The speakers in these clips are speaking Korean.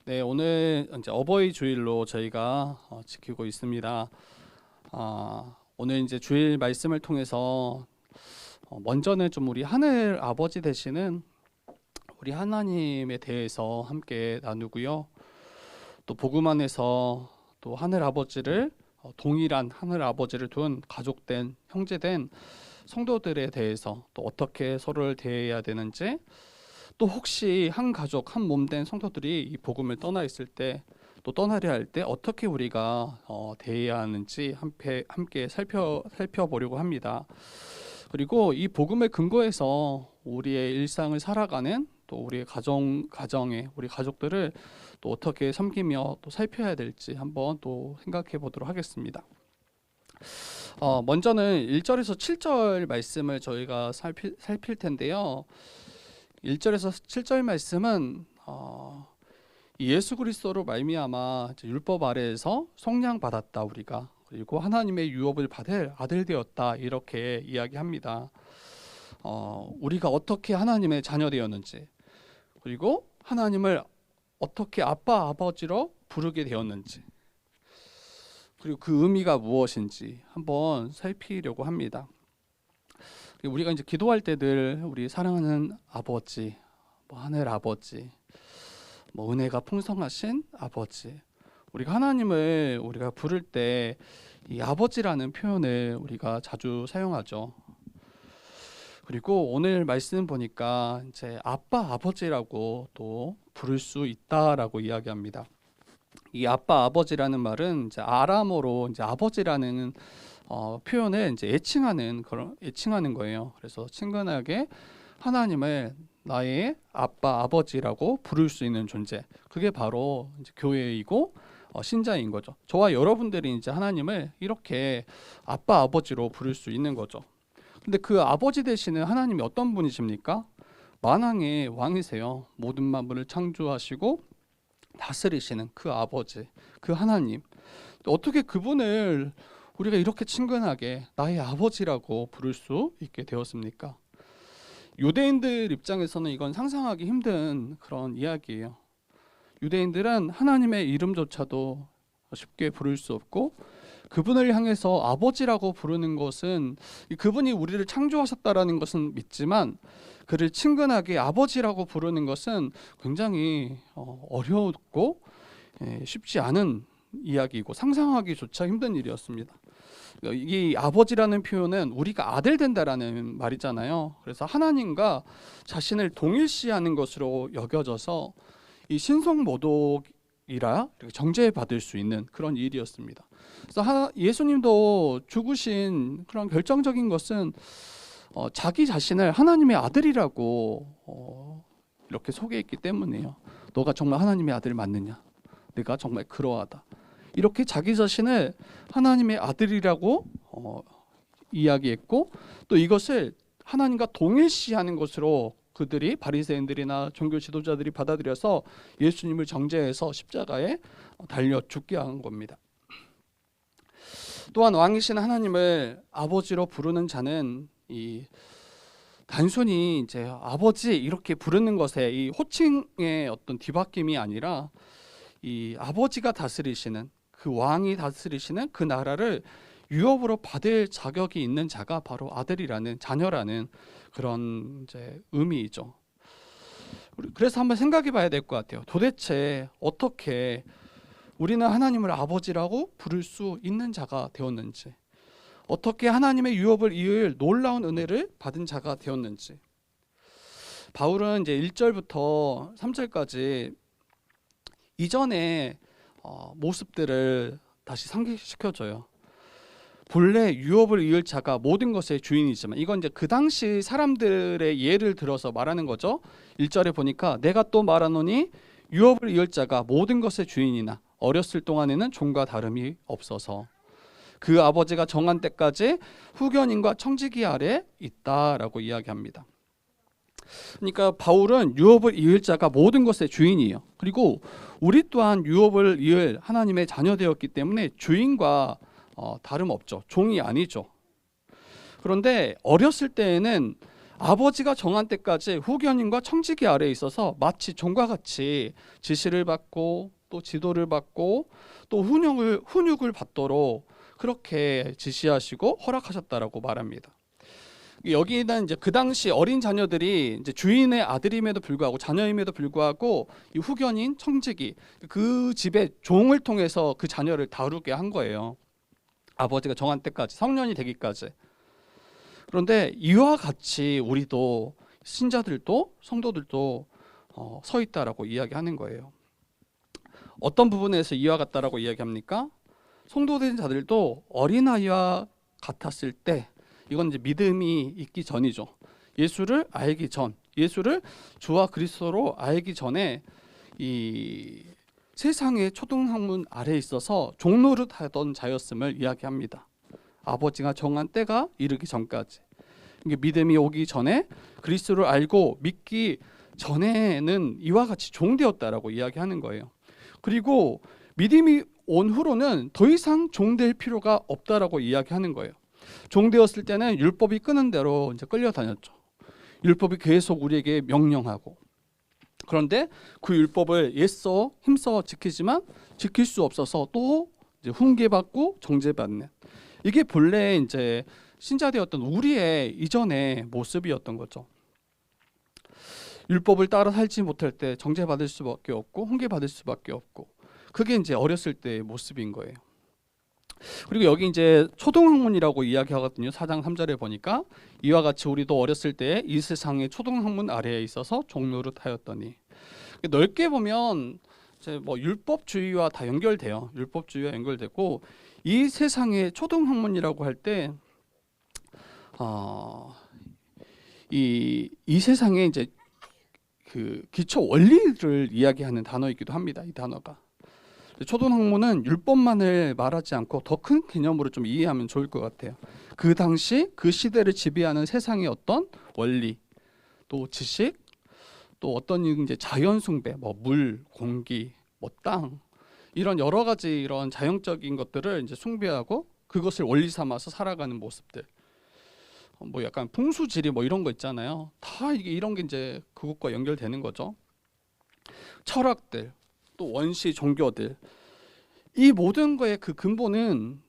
네, 오늘 이제 어버이 주일로 저희가 지키고 있습니다. 오늘 이제 주일 말씀을 통해서 먼저는 좀 우리 하늘 아버지 되시는 우리 하나님에 대해서 함께 나누고요. 또 복음 안에서 또 하늘 아버지를 동일한 하늘 아버지를 둔 가족된 형제된 성도들에 대해서 또 어떻게 서로를 대해야 되는지, 또 혹시 한 가족 한 몸된 성도들이 이 복음을 떠나 있을 때, 또 떠나려 할 때 어떻게 우리가 대해야 하는지 함께 살펴보려고 합니다. 그리고 이 복음을 근거해서 우리의 일상을 살아가는 또 우리의 가정에 우리 가족들을 또 어떻게 섬기며 또 살펴야 될지 한번 또 생각해 보도록 하겠습니다. 먼저는 1절에서 7절 말씀을 저희가 살필 텐데요. 1절에서 7절 말씀은 예수 그리스도로 말미암아 율법 아래에서 속량 받았다 우리가, 그리고 하나님의 유업을 받을 아들 되었다, 이렇게 이야기합니다. 우리가 어떻게 하나님의 자녀 되었는지, 그리고 하나님을 어떻게 아빠 아버지로 부르게 되었는지, 그리고 그 의미가 무엇인지 한번 살피려고 합니다. 우리가 이제 기도할 때 늘 우리 사랑하는 아버지, 하늘 아버지, 은혜가 풍성하신 아버지, 우리가 하나님을 우리가 부를 때 이 아버지라는 표현을 우리가 자주 사용하죠. 그리고 오늘 말씀 보니까 이제 아빠 아버지라고 또 부를 수 있다라고 이야기합니다. 이 아빠 아버지라는 말은 이제 아람어로 이제 아버지라는 표현을 이제 애칭하는 거예요. 그래서 친근하게 하나님을 나의 아빠 아버지라고 부를 수 있는 존재, 그게 바로 이제 교회이고 신자인 거죠. 저와 여러분들이 이제 하나님을 이렇게 아빠 아버지로 부를 수 있는 거죠. 근데 그 아버지 되시는 하나님이 어떤 분이십니까? 만왕의 왕이세요. 모든 만물을 창조하시고 다스리시는 그 아버지, 그 하나님. 어떻게 그분을 우리가 이렇게 친근하게 나의 아버지라고 부를 수 있게 되었습니까? 유대인들 입장에서는 이건 상상하기 힘든 그런 이야기예요. 유대인들은 하나님의 이름조차도 쉽게 부를 수 없고, 그분을 향해서 아버지라고 부르는 것은 그분이 우리를 창조하셨다라는 것은 믿지만, 그를 친근하게 아버지라고 부르는 것은 굉장히 어려웠고 쉽지 않은 이야기이고 상상하기조차 힘든 일이었습니다. 이 아버지라는 표현은 우리가 아들 된다라는 말이잖아요. 그래서 하나님과 자신을 동일시하는 것으로 여겨져서 이 신성모독이라 정죄받을 수 있는 그런 일이었습니다. 그래서 예수님도 죽으신 그런 결정적인 것은 자기 자신을 하나님의 아들이라고 이렇게 소개했기 때문이에요. 너가 정말 하나님의 아들 맞느냐? 내가 정말 그러하다. 이렇게 자기 자신을 하나님의 아들이라고 이야기했고, 또 이것을 하나님과 동일시하는 것으로 그들이, 바리새인들이나 종교 지도자들이 받아들여서 예수님을 정죄해서 십자가에 달려 죽게 한 겁니다. 또한 왕이신 하나님을 아버지로 부르는 자는 단순히 이제 아버지 이렇게 부르는 것에 이 호칭의 어떤 뒤바뀜이 아니라, 이 아버지가 다스리시는, 그 왕이 다스리시는 그 나라를 유업으로 받을 자격이 있는 자가 바로 아들이라는, 자녀라는 그런 이제 의미이죠. 그래서 한번 생각해 봐야 될 것 같아요. 도대체 어떻게 우리는 하나님을 아버지라고 부를 수 있는 자가 되었는지, 어떻게 하나님의 유업을 이을 놀라운 은혜를 받은 자가 되었는지. 바울은 이제 1절부터 3절까지 이전의 모습들을 다시 상기시켜줘요. 본래 유업을 이을 자가 모든 것의 주인이지만, 이건 이제 그 당시 사람들의 예를 들어서 말하는 거죠. 1절에 보니까 내가 또 말하노니 유업을 이을 자가 모든 것의 주인이나 어렸을 동안에는 종과 다름이 없어서 그 아버지가 정한 때까지 후견인과 청지기 아래 있다라고 이야기합니다. 그러니까 바울은 유업을 이을 자가 모든 것의 주인이에요. 그리고 우리 또한 유업을 이을 하나님의 자녀 되었기 때문에 주인과 다름없죠. 종이 아니죠. 그런데 어렸을 때에는 아버지가 정한 때까지 후견인과 청지기 아래에 있어서 마치 종과 같이 지시를 받고 또 지도를 받고 또 훈육을 받도록 그렇게 지시하시고 허락하셨다라고 말합니다. 여기는 이제 그 당시 어린 자녀들이 이제 주인의 아들임에도 불구하고 자녀임에도 불구하고 이 후견인 청지기 그 집의 종을 통해서 그 자녀를 다루게 한 거예요. 아버지가 정한 때까지 성년이 되기까지. 그런데 이와 같이 우리도 신자들도 성도들도 서 있다라고 이야기하는 거예요. 어떤 부분에서 이와 같다라고 이야기합니까? 성도된 자들도 어린아이와 같았을 때, 이건 이제 믿음이 있기 전이죠. 예수를 알기 전, 예수를 주와 그리스도로 알기 전에 이 세상의 초등학문 아래에 있어서 종노릇하던 자였음을 이야기합니다. 아버지가 정한 때가 이르기 전까지. 이게 믿음이 오기 전에 그리스도를 알고 믿기 전에는 이와 같이 종되었다라고 이야기하는 거예요. 그리고 믿음이 온 후로는 더 이상 종될 필요가 없다라고 이야기하는 거예요. 종되었을 때는 율법이 끄는 대로 이제 끌려다녔죠. 율법이 계속 우리에게 명령하고. 그런데 그 율법을 애써 힘써 지키지만 지킬 수 없어서 또 이제 훈계받고 정죄받는, 이게 본래 이제 신자되었던 우리의 이전의 모습이었던 거죠. 율법을 따라 살지 못할 때 정죄받을 수밖에 없고 훈계받을 수밖에 없고, 그게 이제 어렸을 때의 모습인 거예요. 그리고 여기 이제 초등학문이라고 이야기하거든요. 4장 3절에 보니까 이와 같이 우리도 어렸을 때 이 세상의 초등학문 아래에 있어서 종노릇하였더니, 넓게 보면 이제 뭐 율법주의와 다 연결돼요. 율법주의와 연결되고, 이 세상의 초등학문이라고 할 때 이 세상에 이제 그 기초 원리를 이야기하는 단어이기도 합니다. 이 단어가. 초등학문은 율법만을 말하지 않고 더 큰 개념으로 좀 이해하면 좋을 것 같아요. 그 당시 그 시대를 지배하는 세상의 어떤 원리, 또 지식, 또 어떤 이제 자연 숭배, 뭐 물, 공기, 뭐 땅, 이런 여러 가지 이런 자연적인 것들을 이제 숭배하고 그것을 원리 삼아서 살아가는 모습들. 뭐 약간 풍수지리 뭐 이런 거 있잖아요. 다 이게 이런 게 이제 그것과 연결되는 거죠. 철학들, 또 원시 종교들, 이 모든 거의 그 근본은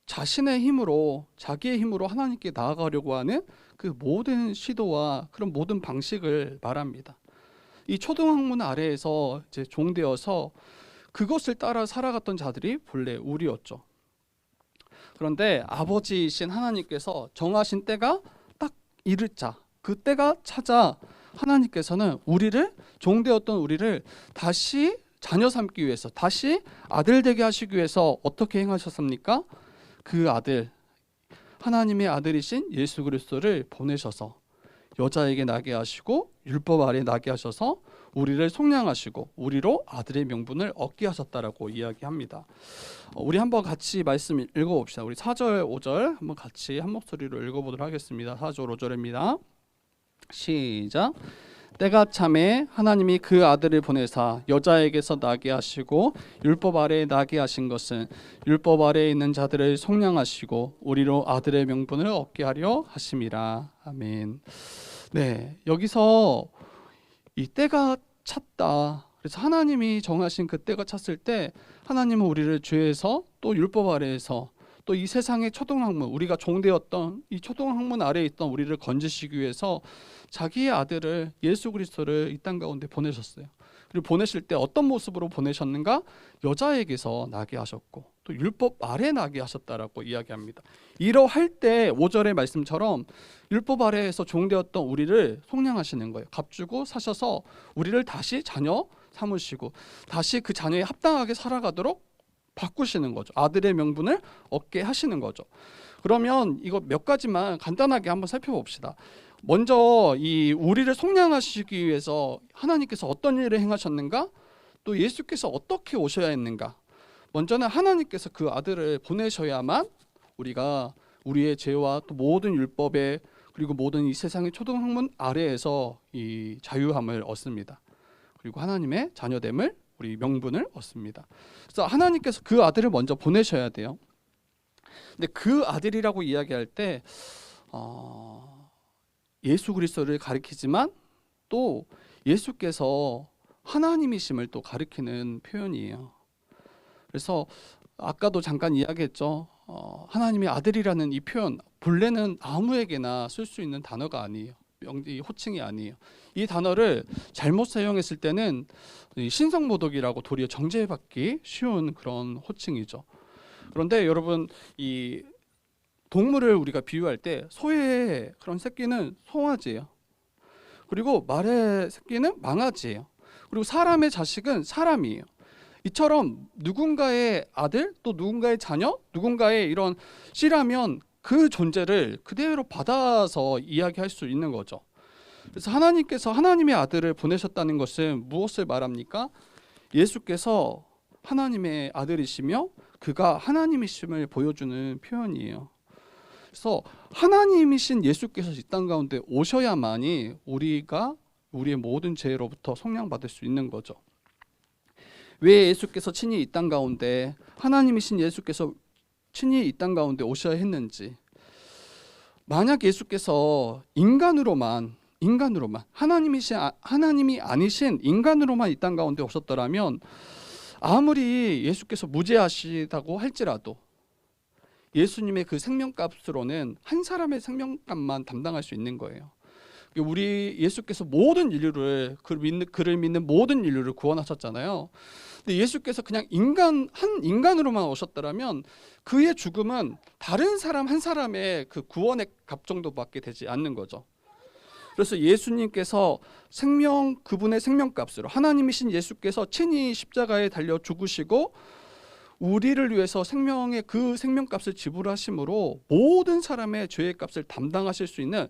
자신의 힘으로, 자기의 힘으로 하나님께 나아가려고 하는 그 모든 시도와 그런 모든 방식을 말합니다. 이 초등학문 아래에서 이제 종되어서 그것을 따라 살아갔던 자들이 본래 우리였죠. 그런데 아버지이신 하나님께서 정하신 때가 딱 이를 자, 그 때가 찾아 하나님께서는 우리를, 종되었던 우리를 다시 자녀 삼기 위해서, 다시 아들 되게 하시기 위해서 어떻게 행하셨습니까? 그 아들, 하나님의 아들이신 예수 그리스도를 보내셔서 여자에게 나게 하시고 율법 아래 나게 하셔서 우리를 속량하시고 우리로 아들의 명분을 얻게 하셨다라고 이야기합니다. 우리 한번 같이 말씀 읽어봅시다. 우리 4절 5절 한번 같이 한 목소리로 읽어보도록 하겠습니다. 4절 5절입니다. 시작. 때가 참에 하나님이 그 아들을 보내사 여자에게서 나게 하시고 율법 아래에 나게 하신 것은 율법 아래에 있는 자들을 속량하시고 우리로 아들의 명분을 얻게 하려 하심이라. 아멘. 네, 여기서 이 때가 찼다. 그래서 하나님이 정하신 그 때가 찼을 때 하나님은 우리를 죄에서 또 율법 아래에서 또 이 세상의 초등학문, 우리가 종되었던 이 초등학문 아래에 있던 우리를 건지시기 위해서 자기의 아들을, 예수 그리스도를 이 땅 가운데 보내셨어요. 그리고 보내실 때 어떤 모습으로 보내셨는가? 여자에게서 나게 하셨고 또 율법 아래 나게 하셨다라고 이야기합니다. 이러할 때 5절의 말씀처럼 율법 아래에서 종되었던 우리를 속량하시는 거예요. 값주고 사셔서 우리를 다시 자녀 삼으시고 다시 그 자녀에 합당하게 살아가도록 바꾸시는 거죠. 아들의 명분을 얻게 하시는 거죠. 그러면 이거 몇 가지만 간단하게 한번 살펴봅시다. 먼저 이 우리를 속량하시기 위해서 하나님께서 어떤 일을 행하셨는가? 또 예수께서 어떻게 오셔야 했는가? 먼저는 하나님께서 그 아들을 보내셔야만 우리가 우리의 죄와 또 모든 율법에 그리고 모든 이 세상의 초등학문 아래에서 이 자유함을 얻습니다. 그리고 하나님의 자녀됨을, 우리 명분을 얻습니다. 그래서 하나님께서 그 아들을 먼저 보내셔야 돼요. 근데 그 아들이라고 이야기할 때 예수 그리스도를 가리키지만 또 예수께서 하나님이심을 또 가리키는 표현이에요. 그래서 아까도 잠깐 이야기했죠. 하나님의 아들이라는 이 표현 본래는 아무에게나 쓸 수 있는 단어가 아니에요. 이 호칭이 아니에요. 이 단어를 잘못 사용했을 때는 신성모독이라고 도리어 정죄받기 쉬운 그런 호칭이죠. 그런데 여러분, 이 동물을 우리가 비유할 때 소의 그런 새끼는 송아지예요. 그리고 말의 새끼는 망아지예요. 그리고 사람의 자식은 사람이에요. 이처럼 누군가의 아들 또 누군가의 자녀, 누군가의 이런 씨라면 그 존재를 그대로 받아서 이야기할 수 있는 거죠. 그래서 하나님께서 하나님의 아들을 보내셨다는 것은 무엇을 말합니까? 예수께서 하나님의 아들이시며 그가 하나님이심을 보여주는 표현이에요. 그래서 하나님이신 예수께서 이 땅 가운데 오셔야만이 우리가 우리의 모든 죄로부터 속량받을 수 있는 거죠. 왜 예수께서 친히 이 땅 가운데, 하나님이신 예수께서 친히 이 땅 가운데 오셔야 했는지, 만약 예수께서 인간으로만 하나님이 아니신 인간으로만 이 땅 가운데 오셨더라면 아무리 예수께서 무죄하시다고 할지라도 예수님의 그 생명값으로는 한 사람의 생명값만 담당할 수 있는 거예요. 우리 예수께서 모든 인류를, 그를 믿는 모든 인류를 구원하셨잖아요. 근데 예수께서 그냥 한 인간으로만 오셨더라면 그의 죽음은 다른 사람 한 사람의 그 구원의 값 정도밖에 되지 않는 거죠. 그래서 예수님께서 그분의 생명값으로, 하나님이신 예수께서 친히 십자가에 달려 죽으시고 우리를 위해서 그 생명값을 지불하심으로 모든 사람의 죄의 값을 담당하실 수 있는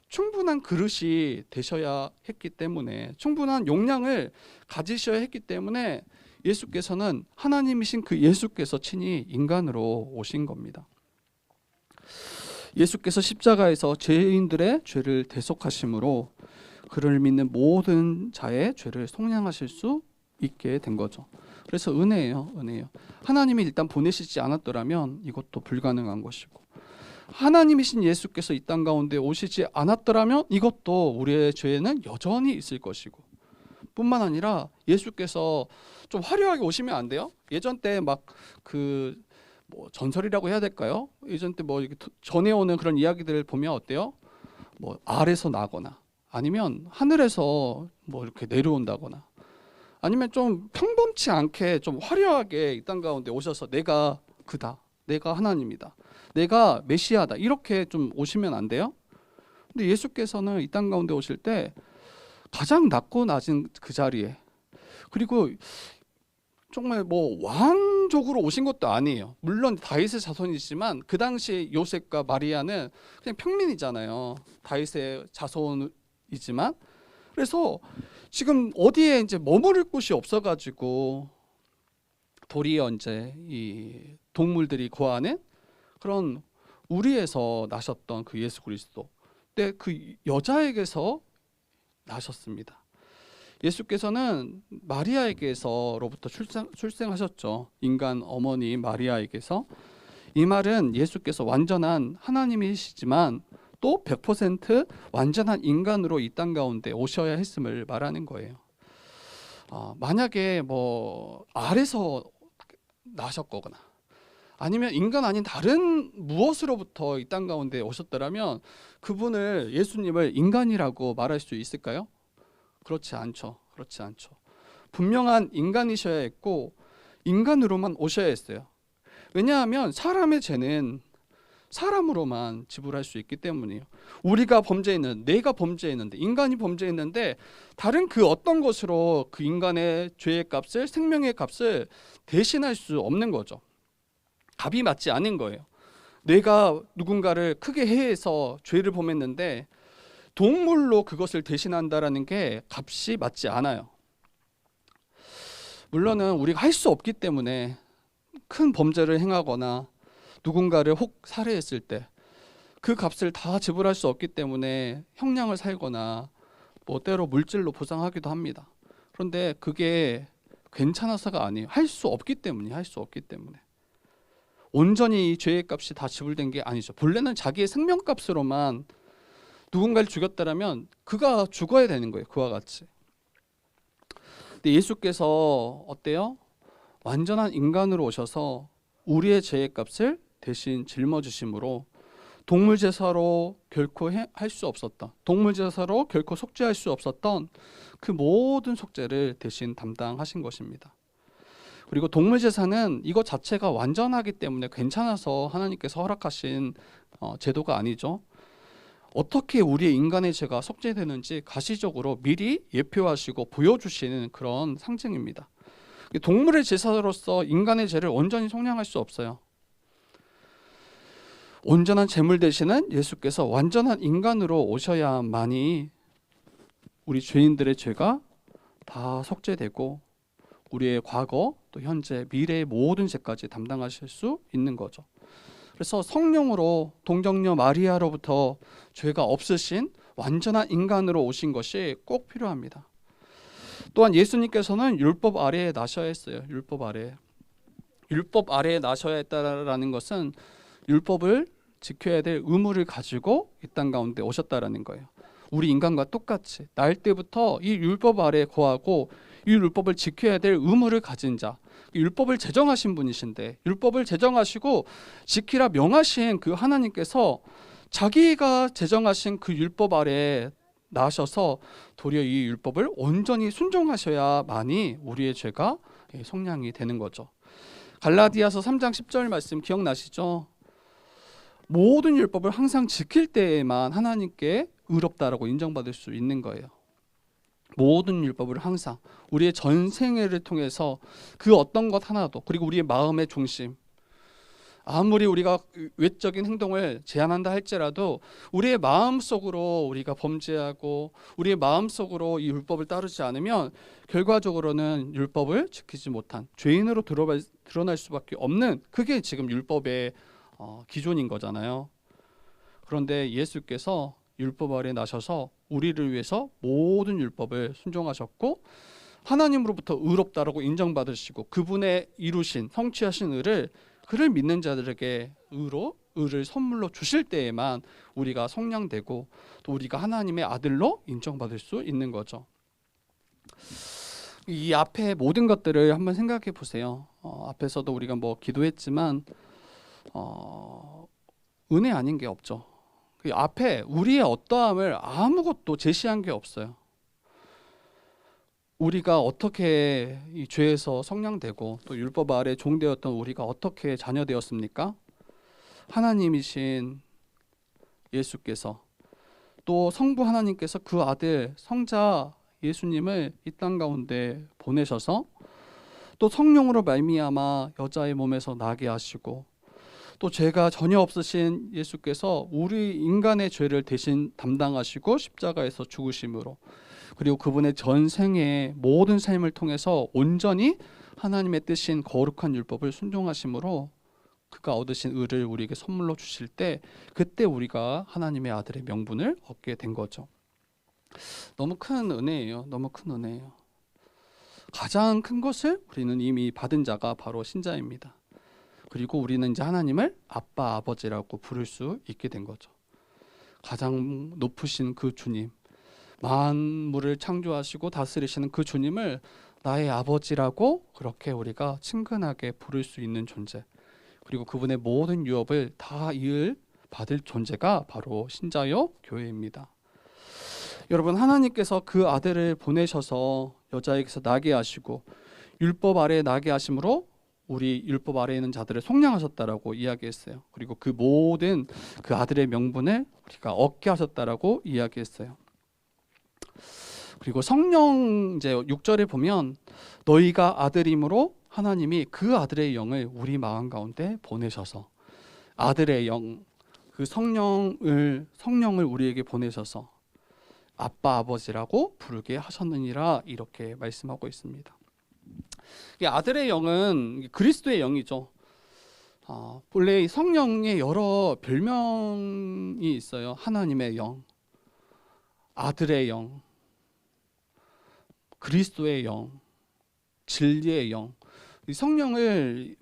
충분한 그릇이 되셔야 했기 때문에, 충분한 용량을 가지셔야 했기 때문에 예수께서는, 하나님이신 그 예수께서 친히 인간으로 오신 겁니다. 예수께서 십자가에서 죄인들의 죄를 대속하심으로 그를 믿는 모든 자의 죄를 속량하실 수 있게 된 거죠. 그래서 은혜예요. 하나님이 일단 보내시지 않았더라면 이것도 불가능한 것이고, 하나님이신 예수께서 이 땅 가운데 오시지 않았더라면 이것도 우리의 죄는 여전히 있을 것이고, 뿐만 아니라 예수께서 좀 화려하게 오시면 안 돼요. 예전 때 막 뭐 전설이라고 해야 될까요? 예전 때 뭐 이렇게 전해오는 그런 이야기들을 보면 어때요? 뭐 알에서 나거나 아니면 하늘에서 뭐 이렇게 내려온다거나, 아니면 좀 평범치 않게 좀 화려하게 이 땅 가운데 오셔서 내가 그다, 내가 하나님이다, 내가 메시아다, 이렇게 좀 오시면 안 돼요? 근데 예수께서는 이 땅 가운데 오실 때 가장 낮고 낮은 그 자리에, 그리고 정말 뭐 왕족으로 오신 것도 아니에요. 물론 다윗의 자손이지만 그 당시 요셉과 마리아는 그냥 평민이잖아요. 다윗의 자손이지만. 그래서 지금 어디에 이제 머무를 곳이 없어가지고 도리어 이제 이 동물들이 거하는 그런 우리에서 나셨던 그 예수 그리스도, 근데 그 여자에게서 나셨습니다. 예수께서는 마리아에게서로부터 출생하셨죠. 인간 어머니 마리아에게서. 이 말은 예수께서 완전한 하나님이시지만 또 100% 완전한 인간으로 이 땅 가운데 오셔야 했음을 말하는 거예요. 만약에 뭐 알에서 나셨거나 아니면 인간 아닌 다른 무엇으로부터 이 땅 가운데 오셨더라면 그분을, 예수님을 인간이라고 말할 수 있을까요? 그렇지 않죠. 분명한 인간이셔야 했고 인간으로만 오셔야 했어요. 왜냐하면 사람의 죄는 사람으로만 지불할 수 있기 때문이에요. 우리가 범죄했는데, 내가 범죄했는데, 인간이 범죄했는데 다른 그 어떤 것으로 그 인간의 죄의 값을, 생명의 값을 대신할 수 없는 거죠. 값이 맞지 않은 거예요. 내가 누군가를 크게 해해서 죄를 범했는데 동물로 그것을 대신한다라는 게 값이 맞지 않아요. 물론은 우리가 할 수 없기 때문에 큰 범죄를 행하거나 누군가를 혹 살해했을 때 그 값을 다 지불할 수 없기 때문에 형량을 살거나 뭐 때로 물질로 보상하기도 합니다. 그런데 그게 괜찮아서가 아니에요. 할 수 없기 때문에. 온전히 이 죄의 값이 다 지불된 게 아니죠. 본래는 자기의 생명값으로만 누군가를 죽였다라면 그가 죽어야 되는 거예요. 그와 같이. 근데 예수께서 어때요? 완전한 인간으로 오셔서 우리의 죄의 값을 대신 짊어지심으로 동물 제사로 결코 할 수 없었던, 동물 제사로 결코 속죄할 수 없었던 그 모든 속죄를 대신 담당하신 것입니다. 그리고 동물 제사는 이것 자체가 완전하기 때문에 괜찮아서 하나님께서 허락하신 제도가 아니죠. 어떻게 우리의 인간의 죄가 속죄되는지 가시적으로 미리 예표하시고 보여주시는 그런 상징입니다. 동물의 제사로서 인간의 죄를 온전히 속량할 수 없어요. 온전한 제물 되시는 예수께서 완전한 인간으로 오셔야만이 우리 죄인들의 죄가 다 속죄되고 우리의 과거 또 현재 미래의 모든 죄까지 담당하실 수 있는 거죠. 그래서 성령으로 동정녀 마리아로부터 죄가 없으신 완전한 인간으로 오신 것이 꼭 필요합니다. 또한 예수님께서는 율법 아래에 나셔야 했어요. 율법 아래에 나셔야 했다라는 것은 율법을 지켜야 될 의무를 가지고 이 땅 가운데 오셨다라는 거예요. 우리 인간과 똑같이 날 때부터 이 율법 아래에 거하고 이 율법을 지켜야 될 의무를 가진 자, 율법을 제정하신 분이신데 율법을 제정하시고 지키라 명하신 그 하나님께서 자기가 제정하신 그 율법 아래에 나셔서 도리어 이 율법을 온전히 순종하셔야만이 우리의 죄가 속량이 되는 거죠. 갈라디아서 3장 10절 말씀 기억나시죠? 모든 율법을 항상 지킬 때에만 하나님께 의롭다라고 인정받을 수 있는 거예요. 모든 율법을 항상 우리의 전생애를 통해서 그 어떤 것 하나도, 그리고 우리의 마음의 중심, 아무리 우리가 외적인 행동을 제한한다 할지라도 우리의 마음속으로 우리가 범죄하고 우리의 마음속으로 이 율법을 따르지 않으면 결과적으로는 율법을 지키지 못한 죄인으로 드러날 수밖에 없는, 그게 지금 율법의 기존인 거잖아요. 그런데 예수께서 율법 아래 나셔서 우리를 위해서 모든 율법을 순종하셨고 하나님으로부터 의롭다라고 인정받으시고 그분의 이루신 성취하신 그를 믿는 자들에게 의를 선물로 주실 때에만 우리가 속량되고 또 우리가 하나님의 아들로 인정받을 수 있는 거죠. 이 앞에 모든 것들을 한번 생각해 보세요. 앞에서도 우리가 기도했지만 은혜 아닌 게 없죠. 그 앞에 우리의 어떠함을 아무것도 제시한 게 없어요. 우리가 어떻게 이 죄에서 속량되고 또 율법 아래 종되었던 우리가 어떻게 자녀 되었습니까? 하나님이신 예수께서 또 성부 하나님께서 그 아들 성자 예수님을 이 땅 가운데 보내셔서 또 성령으로 말미암아 여자의 몸에서 나게 하시고 또 죄가 전혀 없으신 예수께서 우리 인간의 죄를 대신 담당하시고 십자가에서 죽으심으로, 그리고 그분의 전생의 모든 삶을 통해서 온전히 하나님의 뜻인 거룩한 율법을 순종하심으로 그가 얻으신 의를 우리에게 선물로 주실 때 그때 우리가 하나님의 아들의 명분을 얻게 된 거죠. 너무 큰 은혜예요. 너무 큰 은혜예요. 가장 큰 것을 우리는 이미 받은 자가 바로 신자입니다. 그리고 우리는 이제 하나님을 아빠, 아버지라고 부를 수 있게 된 거죠. 가장 높으신 그 주님, 만물을 창조하시고 다스리시는 그 주님을 나의 아버지라고 그렇게 우리가 친근하게 부를 수 있는 존재, 그리고 그분의 모든 유업을 다 이을 받을 존재가 바로 신자요 교회입니다. 여러분, 하나님께서 그 아들을 보내셔서 여자에게서 나게 하시고 율법 아래에 나게 하심으로 우리 율법 아래에 있는 자들을 속량하셨다라고 이야기했어요. 그리고 그 모든 그 아들의 명분을 우리가 얻게 하셨다라고 이야기했어요. 그리고 성령 이제 6절에 보면 너희가 아들임으로 하나님이 그 아들의 영을 우리 마음 가운데 보내셔서 아들의 영, 그 성령을 우리에게 보내셔서 아빠 아버지라고 부르게 하셨느니라, 이렇게 말씀하고 있습니다. 이 아들의 영은 그리스도의 영이죠. 본래 성령의 여러 별명이 있어요. 하나님의 영, 아들의 영, 그리스도의 영, 진리의 영. 이 성령을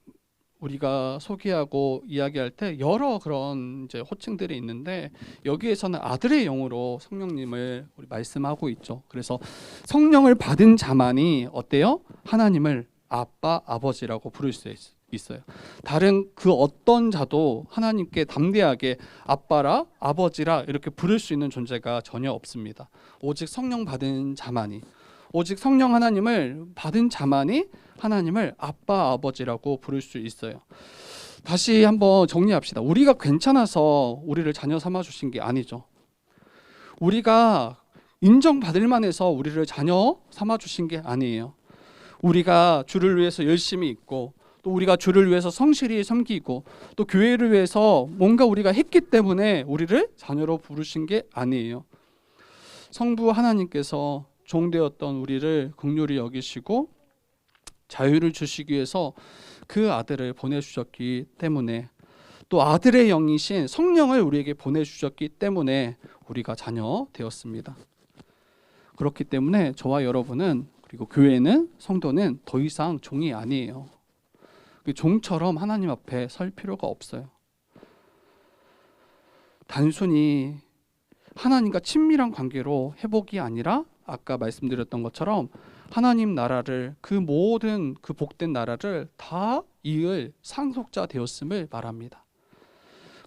우리가 소개하고 이야기할 때 여러 그런 이제 호칭들이 있는데 여기에서는 아들의 영으로 성령님을 우리 말씀하고 있죠. 그래서 성령을 받은 자만이 어때요? 하나님을 아빠, 아버지라고 부를 수 있어요. 다른 그 어떤 자도 하나님께 담대하게 아빠라, 아버지라 이렇게 부를 수 있는 존재가 전혀 없습니다. 오직 성령 받은 자만이, 오직 성령 하나님을 받은 자만이 하나님을 아빠, 아버지라고 부를 수 있어요. 다시 한번 정리합시다. 우리가 괜찮아서 우리를 자녀 삼아 주신 게 아니죠. 우리가 인정받을 만해서 우리를 자녀 삼아 주신 게 아니에요. 우리가 주를 위해서 열심히 있고, 또 우리가 주를 위해서 성실히 섬기고, 또 교회를 위해서 뭔가 우리가 했기 때문에 우리를 자녀로 부르신 게 아니에요. 성부 하나님께서 종되었던 우리를 긍휼히 여기시고 자유를 주시기 위해서 그 아들을 보내주셨기 때문에, 또 아들의 영이신 성령을 우리에게 보내주셨기 때문에 우리가 자녀 되었습니다. 그렇기 때문에 저와 여러분은, 그리고 교회는, 성도는 더 이상 종이 아니에요. 종처럼 하나님 앞에 설 필요가 없어요. 단순히 하나님과 친밀한 관계로 회복이 아니라 아까 말씀드렸던 것처럼 하나님 나라를, 그 모든 그 복된 나라를 다 이을 상속자 되었음을 말합니다.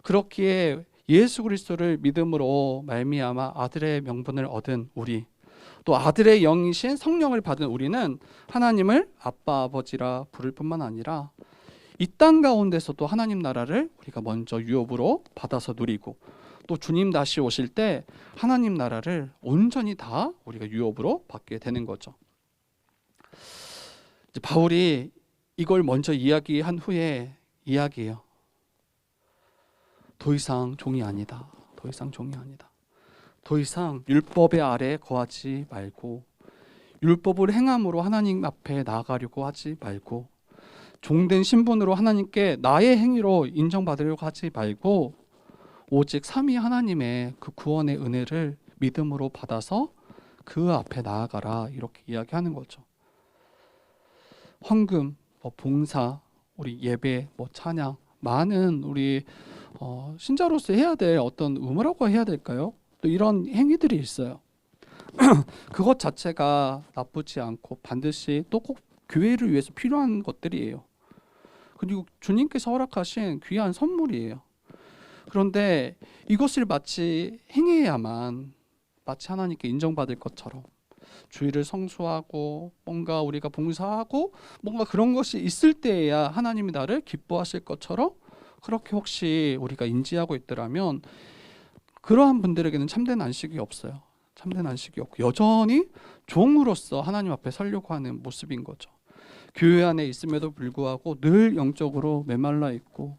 그렇기에 예수 그리스도를 믿음으로 말미암아 아들의 명분을 얻은 우리, 또 아들의 영이신 성령을 받은 우리는 하나님을 아빠, 아버지라 부를 뿐만 아니라 이 땅 가운데서도 하나님 나라를 우리가 먼저 유업으로 받아서 누리고, 또 주님 다시 오실 때 하나님 나라를 온전히 다 우리가 유업으로 받게 되는 거죠. 이제 바울이 이걸 먼저 이야기한 후에 이야기해요. 더 이상 종이 아니다. 더 이상 종이 아니다. 더 이상 율법의 아래 거하지 말고, 율법을 행함으로 하나님 앞에 나아가려고 하지 말고, 종된 신분으로 하나님께 나의 행위로 인정받으려고 하지 말고, 오직 삼위 하나님의 그 구원의 은혜를 믿음으로 받아서 그 앞에 나아가라, 이렇게 이야기하는 거죠. 헌금, 봉사, 우리 예배, 찬양, 많은 우리 신자로서 해야 될 어떤 의무라고 해야 될까요? 또 이런 행위들이 있어요. 그것 자체가 나쁘지 않고 반드시 또 꼭 교회를 위해서 필요한 것들이에요. 그리고 주님께서 허락하신 귀한 선물이에요. 그런데 이것을 마치 행해야만, 마치 하나님께 인정받을 것처럼 주의를 성수하고 뭔가 우리가 봉사하고 뭔가 그런 것이 있을 때에야 하나님이 나를 기뻐하실 것처럼 그렇게 혹시 우리가 인지하고 있더라면 그러한 분들에게는 참된 안식이 없어요. 참된 안식이 없고 여전히 종으로서 하나님 앞에 서려고 하는 모습인 거죠. 교회 안에 있음에도 불구하고 늘 영적으로 메말라 있고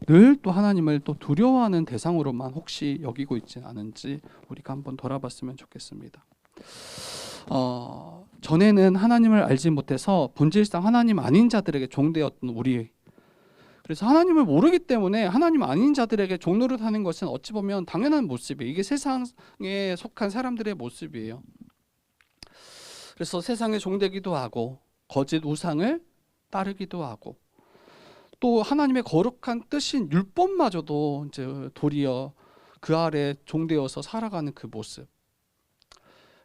늘 또 하나님을 또 두려워하는 대상으로만 혹시 여기고 있지 않은지 우리가 한번 돌아봤으면 좋겠습니다. 전에는 하나님을 알지 못해서 본질상 하나님 아닌 자들에게 종되었던 우리, 그래서 하나님을 모르기 때문에 하나님 아닌 자들에게 종노릇하는 것은 어찌 보면 당연한 모습이에요. 이게 세상에 속한 사람들의 모습이에요. 그래서 세상에 종되기도 하고 거짓 우상을 따르기도 하고 또 하나님의 거룩한 뜻인 율법마저도 이제 도리어 그 아래 종되어서 살아가는 그 모습,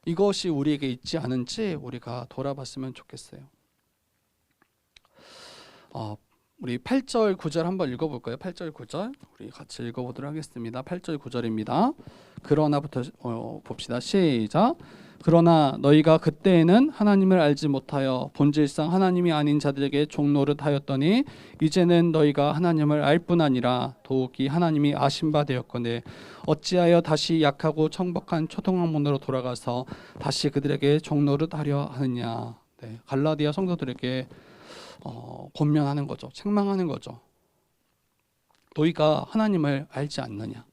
이것이 우리에게 있지 않은지 우리가 돌아봤으면 좋겠어요. 우리 8절 9절 한번 읽어볼까요? 8절 9절 우리 같이 읽어보도록 하겠습니다. 8절 9절입니다. 그러나부터 봅시다. 시작. 그러나 너희가 그때에는 하나님을 알지 못하여 본질상 하나님이 아닌 자들에게 종노릇하였더니 이제는 너희가 하나님을 알 뿐 아니라 더욱이 하나님이 아신 바 되었거늘 어찌하여 다시 약하고 청박한 초등학문으로 돌아가서 다시 그들에게 종노릇하려 하느냐. 네, 갈라디아 성도들에게 권면하는 거죠. 책망하는 거죠. 너희가 하나님을 알지 않느냐.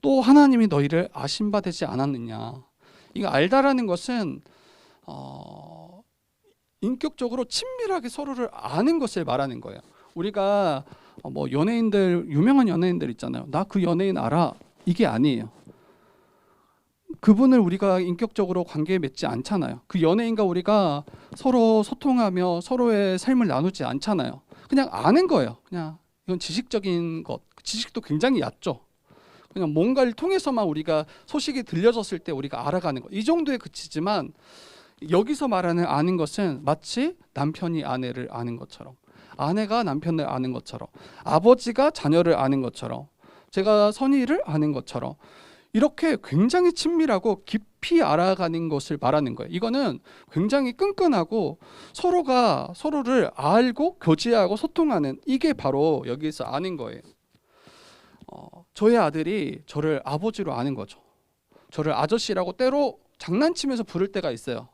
또 하나님이 너희를 아신 바 되지 않았느냐. 이거 알다라는 것은 인격적으로 친밀하게 서로를 아는 것을 말하는 거예요. 우리가 연예인들, 유명한 연예인들 있잖아요. 나 그 연예인 알아. 이게 아니에요. 그분을 우리가 인격적으로 관계에 맺지 않잖아요. 그 연예인과 우리가 서로 소통하며 서로의 삶을 나누지 않잖아요. 그냥 아는 거예요. 그냥 이건 지식적인 것, 지식도 굉장히 얕죠. 그냥 뭔가를 통해서만 우리가 소식이 들려졌을 때 우리가 알아가는 것, 이 정도에 그치지만 여기서 말하는 아는 것은 마치 남편이 아내를 아는 것처럼, 아내가 남편을 아는 것처럼, 아버지가 자녀를 아는 것처럼, 제가 선의를 아는 것처럼, 이렇게 굉장히 친밀하고 깊이 알아가는 것을 말하는 거예요. 이거는 굉장히 끈끈하고 서로가 서로를 알고 교제하고 소통하는, 이게 바로 여기서 아는 거예요. 저의 아들이 저를 아버지로 아는 거죠. 저를 아저씨라고 때로 장난치면서 부를 때가 있어요.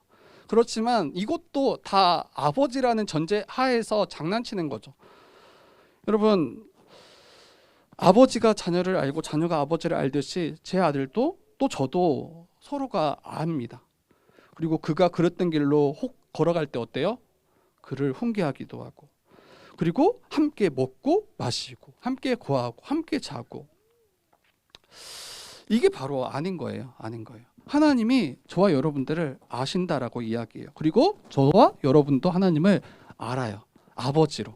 그렇지만 이것도 다 아버지라는 전제 하에서 장난치는 거죠. 여러분, 아버지가 자녀를 알고 자녀가 아버지를 알듯이 제 아들도 또 저도 서로가 압니다. 그리고 그가 그랬던 길로 혹 걸어갈 때 어때요? 그를 훈계하기도 하고, 그리고 함께 먹고 마시고, 함께 거하고, 함께 자고. 이게 바로 아는 거예요. 아는 거예요. 하나님이 저와 여러분들을 아신다라고 이야기해요. 그리고 저와 여러분도 하나님을 알아요. 아버지로.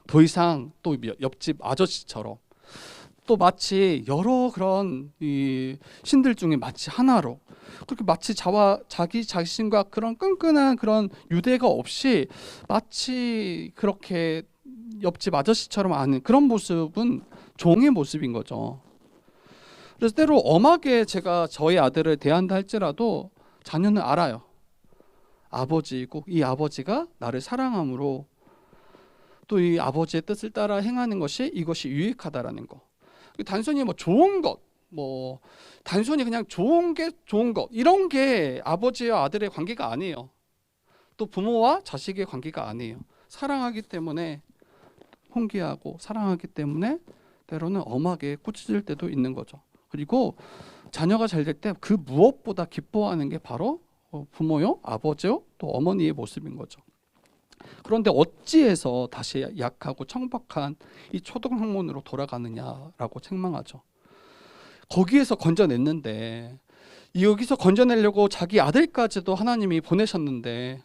더 이상 또 옆집 아저씨처럼, 또 마치 여러 그런 이 신들 중에 마치 하나로, 그렇게 마치 자기 자신과 그런 끈끈한 그런 유대가 없이 마치 그렇게 옆집 아저씨처럼 아는 그런 모습은 종의 모습인 거죠. 그래서 때로 엄하게 제가 저희 아들을 대한다 할지라도 자녀는 알아요. 아버지이고 이 아버지가 나를 사랑함으로 또 이 아버지의 뜻을 따라 행하는 것이 이것이 유익하다라는 거. 단순히 뭐 좋은 것, 뭐 단순히 그냥 좋은 것, 이런 게 아버지와 아들의 관계가 아니에요. 또 부모와 자식의 관계가 아니에요. 사랑하기 때문에 훈계하고, 사랑하기 때문에 때로는 엄하게 꾸짖을 때도 있는 거죠. 그리고 자녀가 잘 될 때 그 무엇보다 기뻐하는 게 바로 부모요, 아버지요, 또 어머니의 모습인 거죠. 그런데 어찌해서 다시 약하고 청박한 이 초동 학문으로 돌아가느냐라고 책망하죠. 거기에서 건져냈는데, 여기서 건져내려고 자기 아들까지도 하나님이 보내셨는데,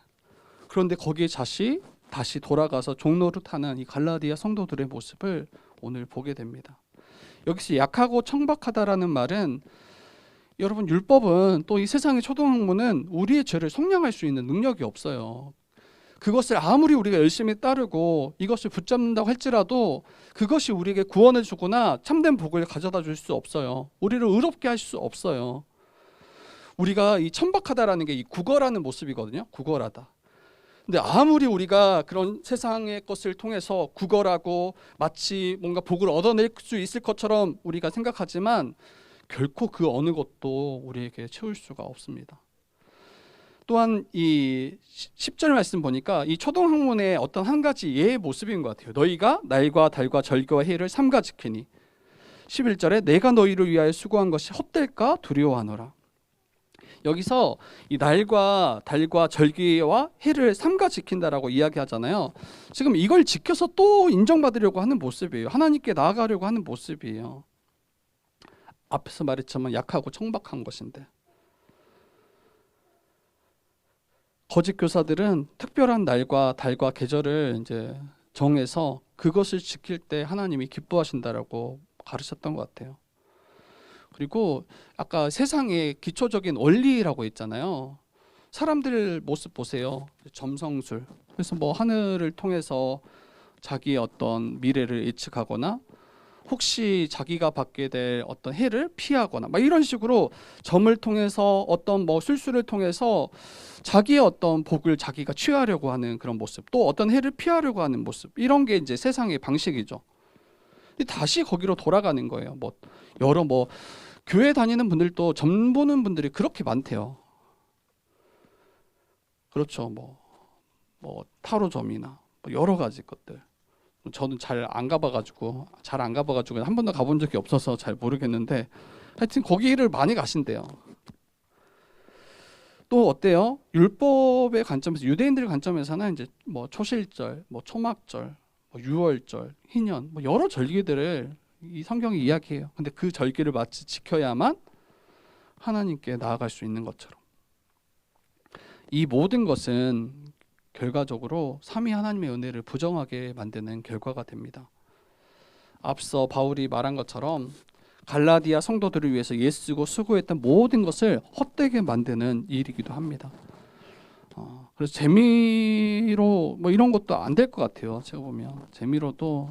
그런데 거기에 다시 돌아가서 종노릇하는 이 갈라디아 성도들의 모습을 오늘 보게 됩니다. 여기서 약하고 청박하다라는 말은, 여러분, 율법은 또 이 세상의 초등학문은 우리의 죄를 속량할 수 있는 능력이 없어요. 그것을 아무리 우리가 열심히 따르고 이것을 붙잡는다고 할지라도 그것이 우리에게 구원을 주거나 참된 복을 가져다 줄 수 없어요. 우리를 의롭게 할 수 없어요. 우리가 이 천박하다라는 게 이 구걸하는 모습이거든요. 구걸하다. 근데 아무리 우리가 그런 세상의 것을 통해서 구걸하고 마치 뭔가 복을 얻어낼 수 있을 것처럼 우리가 생각하지만 결코 그 어느 것도 우리에게 채울 수가 없습니다. 또한 이 10절 말씀 보니까 이 초동학문의 어떤 한 가지 예의 모습인 것 같아요. 너희가 날과 달과 절기와 해를 삼가 지키니, 11절에 내가 너희를 위하여 수고한 것이 헛될까 두려워하노라. 여기서 이 날과 달과 절기와 해를 삼가 지킨다라고 이야기하잖아요. 지금 이걸 지켜서 또 인정받으려고 하는 모습이에요. 하나님께 나아가려고 하는 모습이에요. 앞에서 말했지만 약하고 청박한 것인데, 거짓 교사들은 특별한 날과 달과 계절을 이제 정해서 그것을 지킬 때 하나님이 기뻐하신다라고 가르쳤던 것 같아요. 그리고 아까 세상의 기초적인 원리라고 있잖아요. 사람들 모습 보세요. 점성술. 그래서 뭐 하늘을 통해서 자기의 어떤 미래를 예측하거나, 혹시 자기가 받게 될 어떤 해를 피하거나, 막 이런 식으로 점을 통해서 어떤 뭐 술수를 통해서 자기의 어떤 복을 자기가 취하려고 하는 그런 모습, 또 어떤 해를 피하려고 하는 모습, 이런 게 이제 세상의 방식이죠. 다시 거기로 돌아가는 거예요. 뭐 여러 교회 다니는 분들도 점 보는 분들이 그렇게 많대요. 그렇죠. 뭐 타로점이나 뭐 여러 가지 것들. 저는 잘 안 가봐가지고 한 번도 가본 적이 없어서 잘 모르겠는데, 하여튼 거기를 많이 가신대요. 또 어때요? 율법의 관점에서, 유대인들의 관점에서는 이제 뭐 초실절, 뭐 초막절, 뭐 유월절, 희년, 뭐 여러 절기들을 이 성경이 이야기해요. 근데 그 절기를 마치 지켜야만 하나님께 나아갈 수 있는 것처럼, 이 모든 것은 결과적으로 삼위 하나님의 은혜를 부정하게 만드는 결과가 됩니다. 앞서 바울이 말한 것처럼 갈라디아 성도들을 위해서 애쓰고 수고했던 모든 것을 헛되게 만드는 일이기도 합니다. 그래서 재미로 뭐 이런 것도 안 될 것 같아요. 제가 보면 재미로도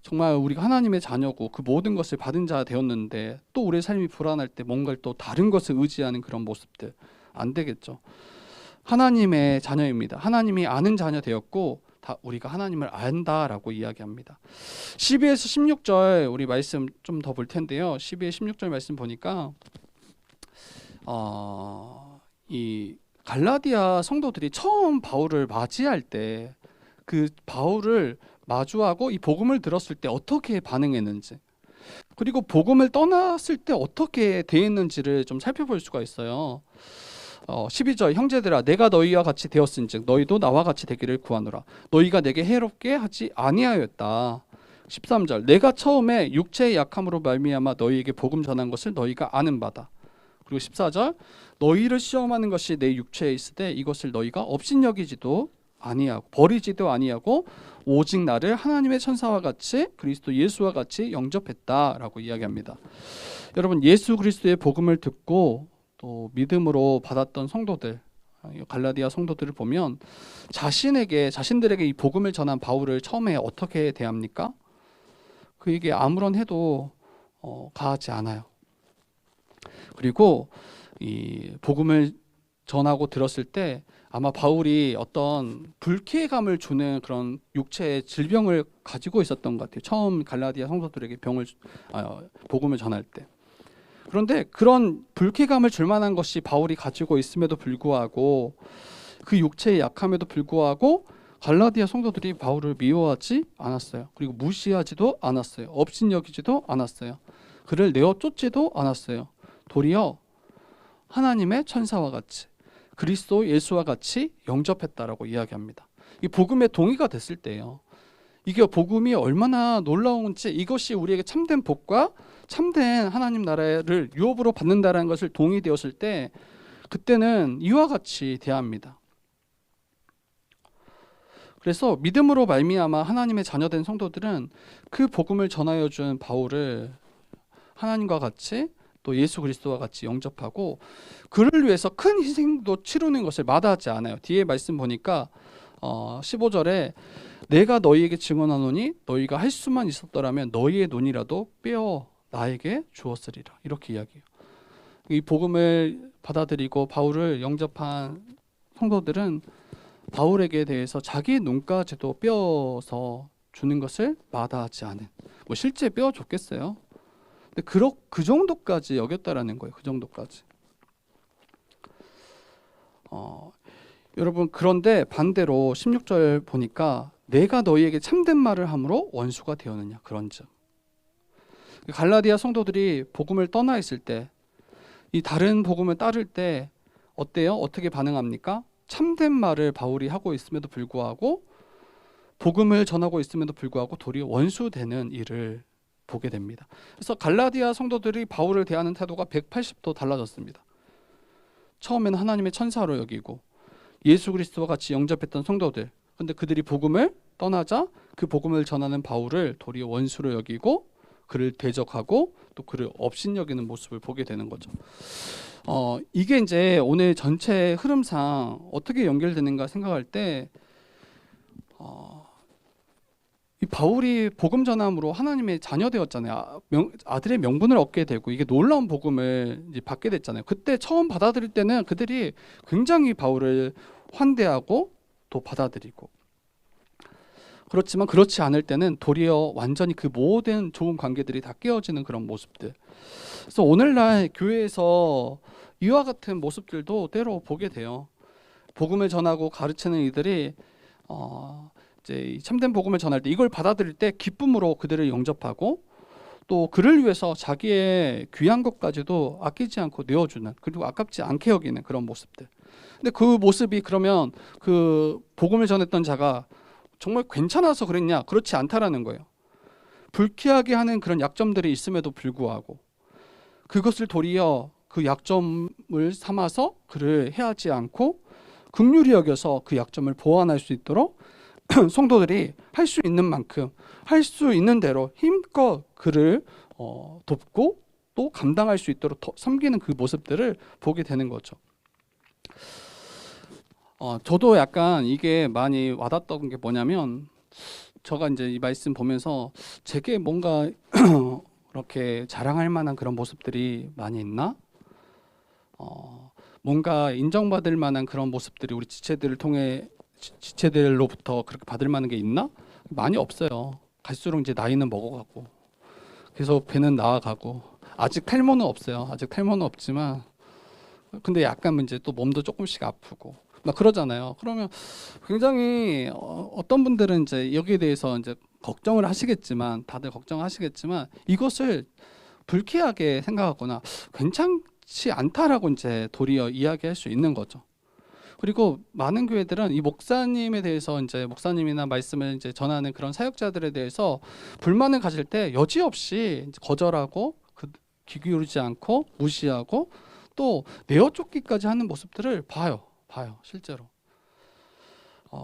정말 우리가 하나님의 자녀고 그 모든 것을 받은 자 되었는데 또 우리의 삶이 불안할 때 뭔가를 또 다른 것을 의지하는 그런 모습들 안 되겠죠. 하나님의 자녀입니다. 하나님이 아는 자녀 되었고 다 우리가 하나님을 안다라고 이야기합니다. 12에서 16절 우리 말씀 좀 더 볼 텐데요. 12에 16절 말씀 보니까 이 갈라디아 성도들이 처음 바울을 맞이할 때 그 바울을 마주하고 이 복음을 들었을 때 어떻게 반응했는지, 그리고 복음을 떠났을 때 어떻게 대했는지를 좀 살펴볼 수가 있어요. 12절 형제들아 내가 너희와 같이 되었은즉 너희도 나와 같이 되기를 구하노라. 너희가 내게 해롭게 하지 아니하였다. 13절 내가 처음에 육체의 약함으로 말미암아 너희에게 복음 전한 것을 너희가 아는 바다. 그리고 14절 너희를 시험하는 것이 내 육체에 있으되 이것을 너희가 업신여기지도 아니하고 버리지도 아니하고 오직 나를 하나님의 천사와 같이 그리스도 예수와 같이 영접했다라고 이야기합니다. 여러분 예수 그리스도의 복음을 듣고 또 믿음으로 받았던 성도들, 갈라디아 성도들을 보면 자신들에게 이 복음을 전한 바울을 처음에 어떻게 대합니까? 그에게 아무런 해도 가하지 않아요. 그리고 이 복음을 전하고 들었을 때 아마 바울이 어떤 불쾌감을 주는 그런 육체의 질병을 가지고 있었던 것 같아요. 처음 갈라디아 성도들에게 복음을 전할 때. 그런데 그런 불쾌감을 줄 만한 것이 바울이 가지고 있음에도 불구하고 그 육체의 약함에도 불구하고 갈라디아 성도들이 바울을 미워하지 않았어요. 그리고 무시하지도 않았어요. 업신여기지도 않았어요. 그를 내어 쫓지도 않았어요. 도리어 하나님의 천사와 같이 그리스도 예수와 같이 영접했다라고 이야기합니다. 이 복음에 동의가 됐을 때요. 이게 복음이 얼마나 놀라운지, 이것이 우리에게 참된 복과 참된 하나님 나라를 유업으로 받는다라는 것을 동의되었을 때 그때는 이와 같이 대합니다. 그래서 믿음으로 말미암아 하나님의 자녀된 성도들은 그 복음을 전하여 준 바울을 하나님과 같이 또 예수 그리스도와 같이 영접하고 그를 위해서 큰 희생도 치르는 것을 마다하지 않아요. 뒤에 말씀 보니까 15절에 내가 너희에게 증언하노니 너희가 할 수만 있었더라면 너희의 눈이라도 빼어 나에게 주었으리라. 이렇게 이야기해요. 이 복음을 받아들이고 바울을 영접한 성도들은 바울에게 대해서 자기 눈까지도 빼어서 주는 것을 마다하지 않은, 뭐 실제 빼어줬겠어요. 근데 그 정도까지 여겼다라는 거예요. 그 정도까지. 여러분 그런데 반대로 16절 보니까 내가 너희에게 참된 말을 함으로 원수가 되었느냐 그런즉. 갈라디아 성도들이 복음을 떠나 있을 때, 이 다른 복음을 따를 때 어때요? 어떻게 반응합니까? 참된 말을 바울이 하고 있음에도 불구하고 복음을 전하고 있음에도 불구하고 도리어 원수되는 일을 보게 됩니다. 그래서 갈라디아 성도들이 바울을 대하는 태도가 180도 달라졌습니다. 처음에는 하나님의 천사로 여기고 예수 그리스도와 같이 영접했던 성도들, 근데 그들이 복음을 떠나자 그 복음을 전하는 바울을 도리어 원수로 여기고 그를 대적하고 또 그를 업신여기는 모습을 보게 되는 거죠. 이게 이제 오늘 전체 흐름상 어떻게 연결되는가 생각할 때 이 바울이 복음 전함으로 하나님의 자녀 되었잖아요. 아들의 명분을 얻게 되고 이게 놀라운 복음을 이제 받게 됐잖아요. 그때 처음 받아들일 때는 그들이 굉장히 바울을 환대하고 또 받아들이고, 그렇지만 그렇지 않을 때는 도리어 완전히 그 모든 좋은 관계들이 다 깨어지는 그런 모습들. 그래서 오늘날 교회에서 이와 같은 모습들도 때로 보게 돼요. 복음을 전하고 가르치는 이들이 이제 참된 복음을 전할 때 이걸 받아들일 때 기쁨으로 그들을 영접하고 또 그를 위해서 자기의 귀한 것까지도 아끼지 않고 내어주는, 그리고 아깝지 않게 여기는 그런 모습들. 근데 그 모습이 그러면 그 복음을 전했던 자가 정말 괜찮아서 그랬냐? 그렇지 않다라는 거예요. 불쾌하게 하는 그런 약점들이 있음에도 불구하고 그것을 도리어 그 약점을 삼아서 그를 해하지 않고 긍휼히 여겨서 그 약점을 보완할 수 있도록 성도들이 할 수 있는 만큼 할 수 있는 대로 힘껏 그를 돕고 또 감당할 수 있도록 섬기는 그 모습들을 보게 되는 거죠. 저도 약간 이게 많이 와닿았던 게 뭐냐면, 제가 이제 이 말씀 보면서 제게 뭔가 이렇게 자랑할 만한 그런 모습들이 많이 있나? 뭔가 인정받을 만한 그런 모습들이 우리 지체들을 통해 지체들로부터 그렇게 받을 만한 게 있나? 많이 없어요. 갈수록 이제 나이는 먹어가고 계속 배는 나아가고 아직 탈모는 없어요. 아직 탈모는 없지만 근데 약간 이제 또 몸도 조금씩 아프고 막 그러잖아요. 그러면 굉장히 어떤 분들은 이제 여기에 대해서 이제 걱정을 하시겠지만, 다들 걱정하시겠지만 이것을 불쾌하게 생각하거나 괜찮지 않다라고 이제 도리어 이야기할 수 있는 거죠. 그리고 많은 교회들은 이 목사님에 대해서 이제 목사님이나 말씀을 이제 전하는 그런 사역자들에 대해서 불만을 가질 때 여지없이 이제 거절하고 귀 기울이지 않고 무시하고 또 내어 쫓기까지 하는 모습들을 봐요 실제로.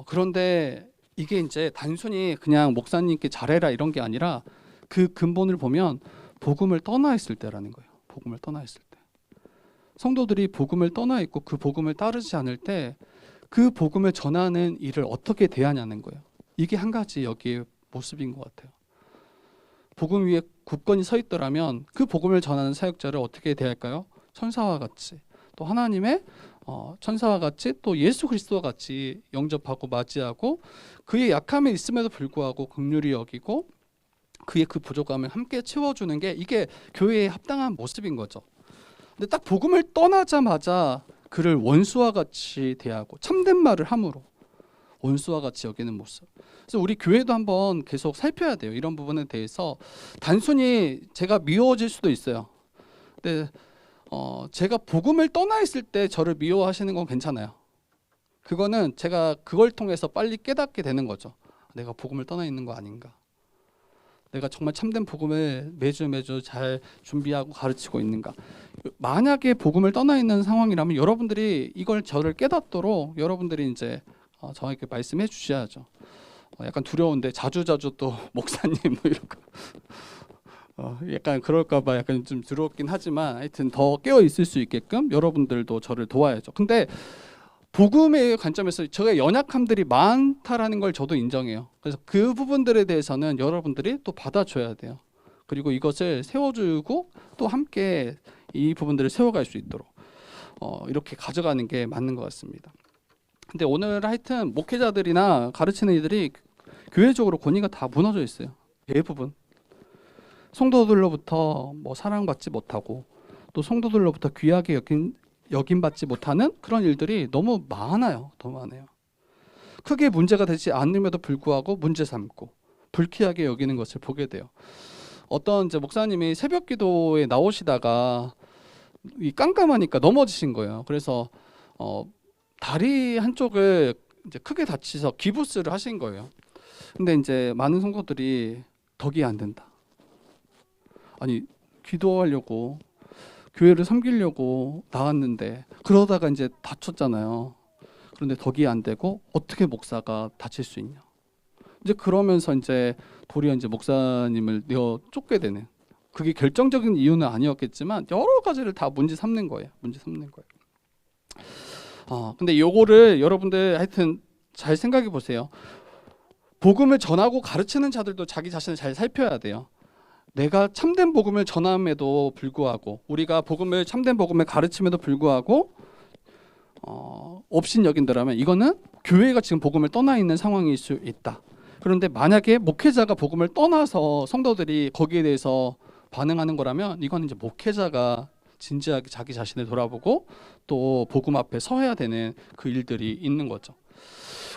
그런데 이게 이제 단순히 그냥 목사님께 잘해라 이런 게 아니라 그 근본을 보면 복음을 떠나 있을 때라는 거예요. 복음을 떠나 있을 때. 성도들이 복음을 떠나 있고 그 복음을 따르지 않을 때 그 복음을 전하는 일을 어떻게 대하냐는 거예요. 이게 한 가지 여기에 모습인 것 같아요. 복음 위에 굳건히 서 있더라면 그 복음을 전하는 사역자를 어떻게 대할까요? 천사와 같이, 또 하나님의 천사와 같이, 또 예수 그리스도와 같이 영접하고 맞이하고 그의 약함에 있음에도 불구하고 긍휼히 여기고 그의 그 부족함을 함께 채워주는 게 이게 교회의 합당한 모습인 거죠. 근데 딱 복음을 떠나자마자 그를 원수와 같이 대하고 참된 말을 함으로 원수와 같이 여기는 모습. 그래서 우리 교회도 한번 계속 살펴야 돼요. 이런 부분에 대해서 단순히 제가 미워질 수도 있어요. 근데 제가 복음을 떠나 있을 때 저를 미워하시는 건 괜찮아요. 그거는 제가 그걸 통해서 빨리 깨닫게 되는 거죠. 내가 복음을 떠나 있는 거 아닌가. 내가 정말 참된 복음을 매주 잘 준비하고 가르치고 있는가. 만약에 복음을 떠나 있는 상황이라면 여러분들이 이걸 저를 깨닫도록 여러분들이 이제 저에게 말씀해 주셔야죠. 약간 두려운데 자주 또 목사님 뭐 이러고 약간 그럴까봐 약간 좀 두렵긴 하지만 하여튼 더 깨어 있을 수 있게끔 여러분들도 저를 도와야죠. 근데 복음의 관점에서 저의 연약함들이 많다라는 걸 저도 인정해요. 그래서 그 부분들에 대해서는 여러분들이 또 받아줘야 돼요. 그리고 이것을 세워주고 또 함께 이 부분들을 세워갈 수 있도록 이렇게 가져가는 게 맞는 것 같습니다. 근데 오늘 하여튼 목회자들이나 가르치는 이들이 교회적으로 권위가 다 무너져 있어요. 대부분 성도들로부터 뭐 사랑받지 못하고 또 성도들로부터 귀하게 여김받지 못하는 그런 일들이 너무 많아요. 너무 많아요. 크게 문제가 되지 않음에도 불구하고 문제 삼고 불쾌하게 여기는 것을 보게 돼요. 어떤 이제 목사님이 새벽 기도에 나오시다가 이 깜깜하니까 넘어지신 거예요. 그래서 다리 한쪽을 이제 크게 다치셔서 기부스를 하신 거예요. 근데 이제 많은 성도들이 덕이 안 된다. 아니 기도하려고 교회를 섬기려고 나왔는데 그러다가 이제 다쳤잖아요. 그런데 덕이 안 되고 어떻게 목사가 다칠 수 있냐. 이제 그러면서 이제 도리어 이제 목사님을 내어 쫓게 되는, 그게 결정적인 이유는 아니었겠지만 여러 가지를 다 문제 삼는 거예요. 근데 요거를 여러분들 하여튼 잘 생각해 보세요. 복음을 전하고 가르치는 자들도 자기 자신을 잘 살펴야 돼요. 내가 참된 복음을 전함에도 불구하고, 우리가 참된 복음을 가르침에도 불구하고 업신여긴다라면 이거는 교회가 지금 복음을 떠나 있는 상황일 수 있다. 그런데 만약에 목회자가 복음을 떠나서 성도들이 거기에 대해서 반응하는 거라면 이거는 이제 목회자가 진지하게 자기 자신을 돌아보고 또 복음 앞에 서야 되는 그 일들이 있는 거죠.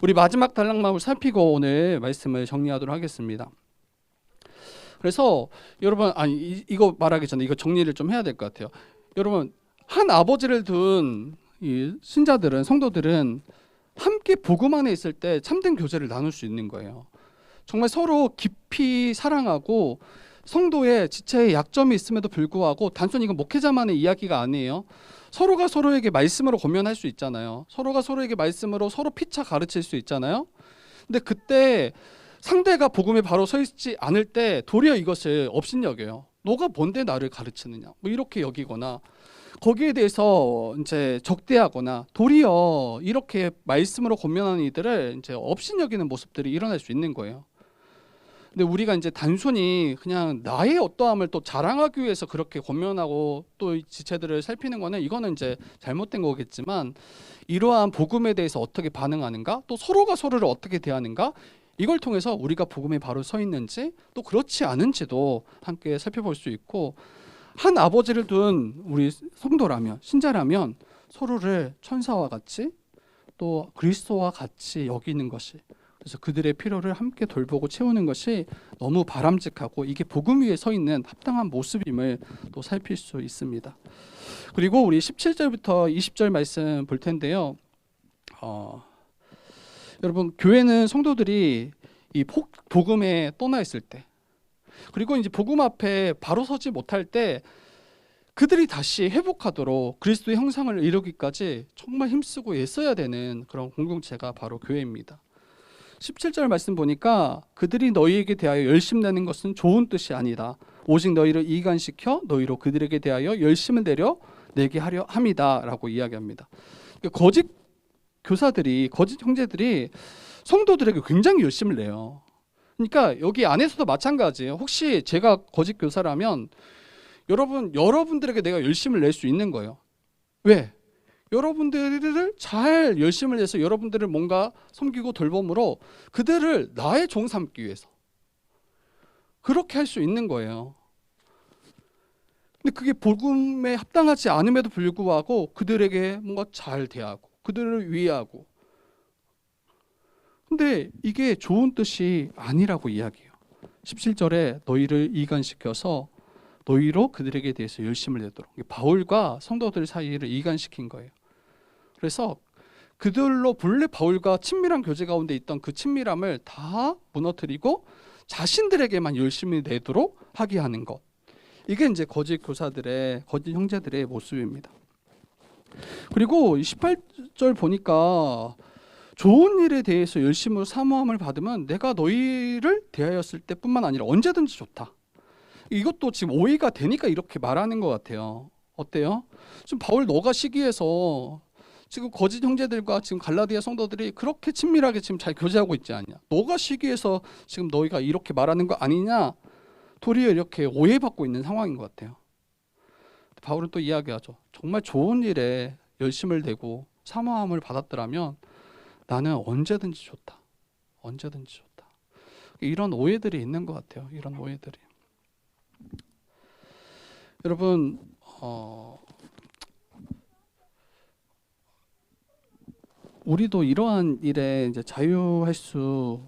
우리 마지막 단락만을 살피고 오늘 말씀을 정리하도록 하겠습니다. 그래서 여러분, 이거 말하기 전에 이거 정리를 좀 해야 될 것 같아요. 여러분, 한 아버지를 둔 이 신자들은, 성도들은 함께 복음 안에 있을 때 참된 교제를 나눌 수 있는 거예요. 정말 서로 깊이 사랑하고 성도의 지체의 약점이 있음에도 불구하고 단순히 이건 목회자만의 이야기가 아니에요. 서로가 서로에게 말씀으로 권면할 수 있잖아요. 서로가 서로에게 말씀으로 서로 피차 가르칠 수 있잖아요. 근데 그때 상대가 복음에 바로 서 있지 않을 때 도리어 이것을 업신여겨요. 너가 뭔데 나를 가르치느냐, 뭐 이렇게 여기거나 거기에 대해서 이제 적대하거나 도리어 이렇게 말씀으로 권면하는 이들을 이제 업신여기는 모습들이 일어날 수 있는 거예요. 근데 우리가 이제 단순히 그냥 나의 어떠함을 또 자랑하기 위해서 그렇게 권면하고 또 지체들을 살피는 거는 이거는 이제 잘못된 거겠지만, 이러한 복음에 대해서 어떻게 반응하는가, 또 서로가 서로를 어떻게 대하는가, 이걸 통해서 우리가 복음에 바로 서 있는지 또 그렇지 않은지도 함께 살펴볼 수 있고, 한 아버지를 둔 우리 성도라면, 신자라면 서로를 천사와 같이 또 그리스도와 같이 여기는 것이, 그래서 그들의 필요를 함께 돌보고 채우는 것이 너무 바람직하고 이게 복음 위에 서 있는 합당한 모습임을 또 살필 수 있습니다. 그리고 우리 17절부터 20절 말씀 볼 텐데요. 여러분, 교회는 성도들이 이 복음에 떠나 있을 때, 그리고 이제 복음 앞에 바로 서지 못할 때 그들이 다시 회복하도록 그리스도의 형상을 이루기까지 정말 힘쓰고 애써야 되는 그런 공동체가 바로 교회입니다. 17절 말씀 보니까 그들이 너희에게 대하여 열심내는 것은 좋은 뜻이 아니다. 오직 너희를 이간시켜 너희로 그들에게 대하여 열심을 내려 내게 하려 함이다 라고 이야기합니다. 거짓 교사들이, 거짓 형제들이 성도들에게 굉장히 열심을 내요. 그러니까 여기 안에서도 마찬가지예요. 혹시 제가 거짓 교사라면 여러분들에게 내가 열심을 낼 수 있는 거예요. 왜? 여러분들을 잘 열심을 내서 여러분들을 뭔가 섬기고 돌봄으로 그들을 나의 종 삼기 위해서 그렇게 할 수 있는 거예요. 근데 그게 복음에 합당하지 않음에도 불구하고 그들에게 뭔가 잘 대하고 그들을 위하고, 근데 이게 좋은 뜻이 아니라고 이야기해요. 17절에 너희를 이간시켜서 너희로 그들에게 대해서 열심을 내도록, 바울과 성도들 사이를 이간시킨 거예요. 그래서 그들로 본래 바울과 친밀한 교제 가운데 있던 그 친밀함을 다 무너뜨리고 자신들에게만 열심히 내도록 하게 하는 것, 이게 이제 거짓 교사들의, 거짓 형제들의 모습입니다. 그리고 18절 보니까 좋은 일에 대해서 열심으로 사모함을 받으면 내가 너희를 대하였을 때뿐만 아니라 언제든지 좋다. 이것도 지금 오해가 되니까 이렇게 말하는 것 같아요. 어때요? 지금 바울 너가 시기해서 지금 거짓 형제들과 지금 갈라디아 성도들이 그렇게 친밀하게 지금 잘 교제하고 있지 않냐? 너가 시기해서 지금 너희가 이렇게 말하는 거 아니냐? 도리어 이렇게 오해받고 있는 상황인 것 같아요. 바울은 또 이야기하죠. 정말 좋은 일에 열심을 내고 사모함을 받았더라면 나는 언제든지 좋다. 언제든지 좋다. 이런 오해들이 있는 것 같아요. 이런 오해들이. 여러분, 우리도 이러한 일에 이제 자유할 수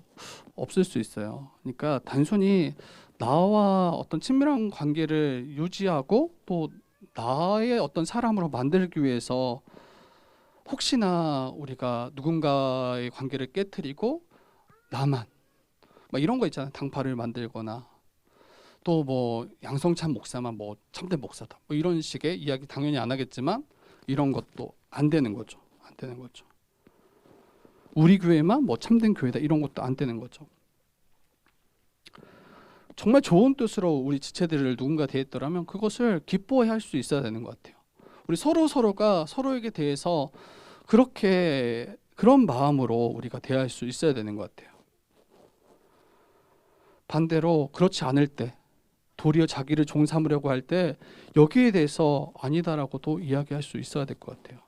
없을 수 있어요. 그러니까 단순히 나와 어떤 친밀한 관계를 유지하고 또 나의 어떤 사람으로 만들기 위해서 혹시나 우리가 누군가의 관계를 깨트리고 나만 막 이런 거 있잖아요. 당파를 만들거나 또 뭐 양성찬 목사만 뭐 참된 목사다 뭐 이런 식의 이야기 당연히 안 하겠지만 이런 것도 안 되는 거죠. 안 되는 거죠. 우리 교회만 뭐 참된 교회다 이런 것도 안 되는 거죠. 정말 좋은 뜻으로 우리 지체들을 누군가 대했더라면 그것을 기뻐해 할 수 있어야 되는 것 같아요. 우리 서로가 서로에게 대해서 그렇게 그런 마음으로 우리가 대할 수 있어야 되는 것 같아요. 반대로 그렇지 않을 때, 도리어 자기를 종 삼으려고 할 때 여기에 대해서 아니다라고도 이야기할 수 있어야 될 것 같아요.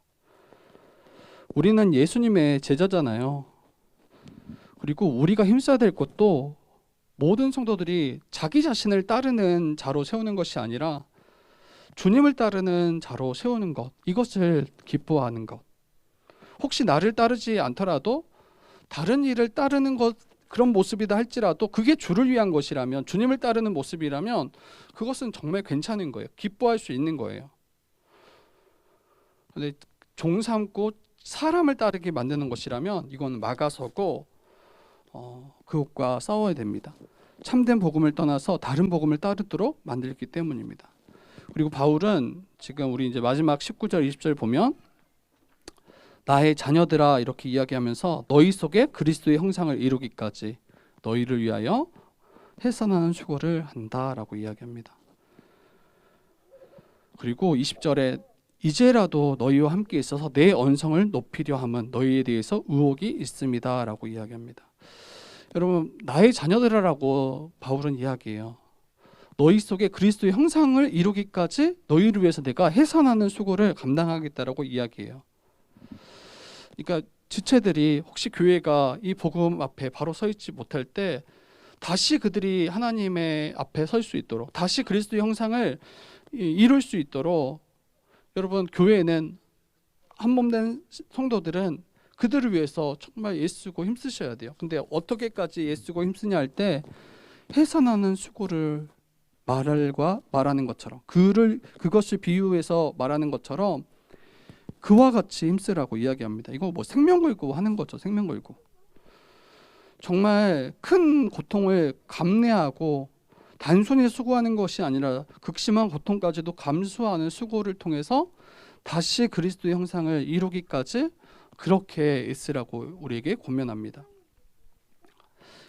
우리는 예수님의 제자잖아요. 그리고 우리가 힘써야 될 것도 모든 성도들이 자기 자신을 따르는 자로 세우는 것이 아니라 주님을 따르는 자로 세우는 것, 이것을 기뻐하는 것. 혹시 나를 따르지 않더라도 다른 일을 따르는 것, 그런 모습이다 할지라도 그게 주를 위한 것이라면, 주님을 따르는 모습이라면 그것은 정말 괜찮은 거예요. 기뻐할 수 있는 거예요. 근데 종 삼고 사람을 따르게 만드는 것이라면 이건 막아서고 그것과 싸워야 됩니다. 참된 복음을 떠나서 다른 복음을 따르도록 만들기 때문입니다. 그리고 바울은 지금 우리 이제 마지막 19절 20절 보면 나의 자녀들아 이렇게 이야기하면서 너희 속에 그리스도의 형상을 이루기까지 너희를 위하여 해산하는 수고를 한다라고 이야기합니다. 그리고 20절에 이제라도 너희와 함께 있어서 내 언성을 높이려 함은 너희에 대해서 의혹이 있습니다 라고 이야기합니다. 여러분, 나의 자녀들아라고 바울은 이야기해요. 너희 속에 그리스도의 형상을 이루기까지 너희를 위해서 내가 해산하는 수고를 감당하겠다라고 이야기해요. 그러니까 지체들이 혹시 교회가 이 복음 앞에 바로 서 있지 못할 때 다시 그들이 하나님의 앞에 설 수 있도록, 다시 그리스도의 형상을 이룰 수 있도록, 여러분, 교회에는 한몸된 성도들은 그들을 위해서 정말 애쓰고 힘쓰셔야 돼요. 근데 어떻게까지 애쓰고 힘쓰냐 할 때 해산하는 수고를 말하는 것처럼, 그것을 비유해서 말하는 것처럼 그와 같이 힘쓰라고 이야기합니다. 이거 뭐 생명 걸고 하는 거죠. 생명 걸고. 정말 큰 고통을 감내하고 단순히 수고하는 것이 아니라 극심한 고통까지도 감수하는 수고를 통해서 다시 그리스도의 형상을 이루기까지 그렇게 애쓰라고 우리에게 권면합니다.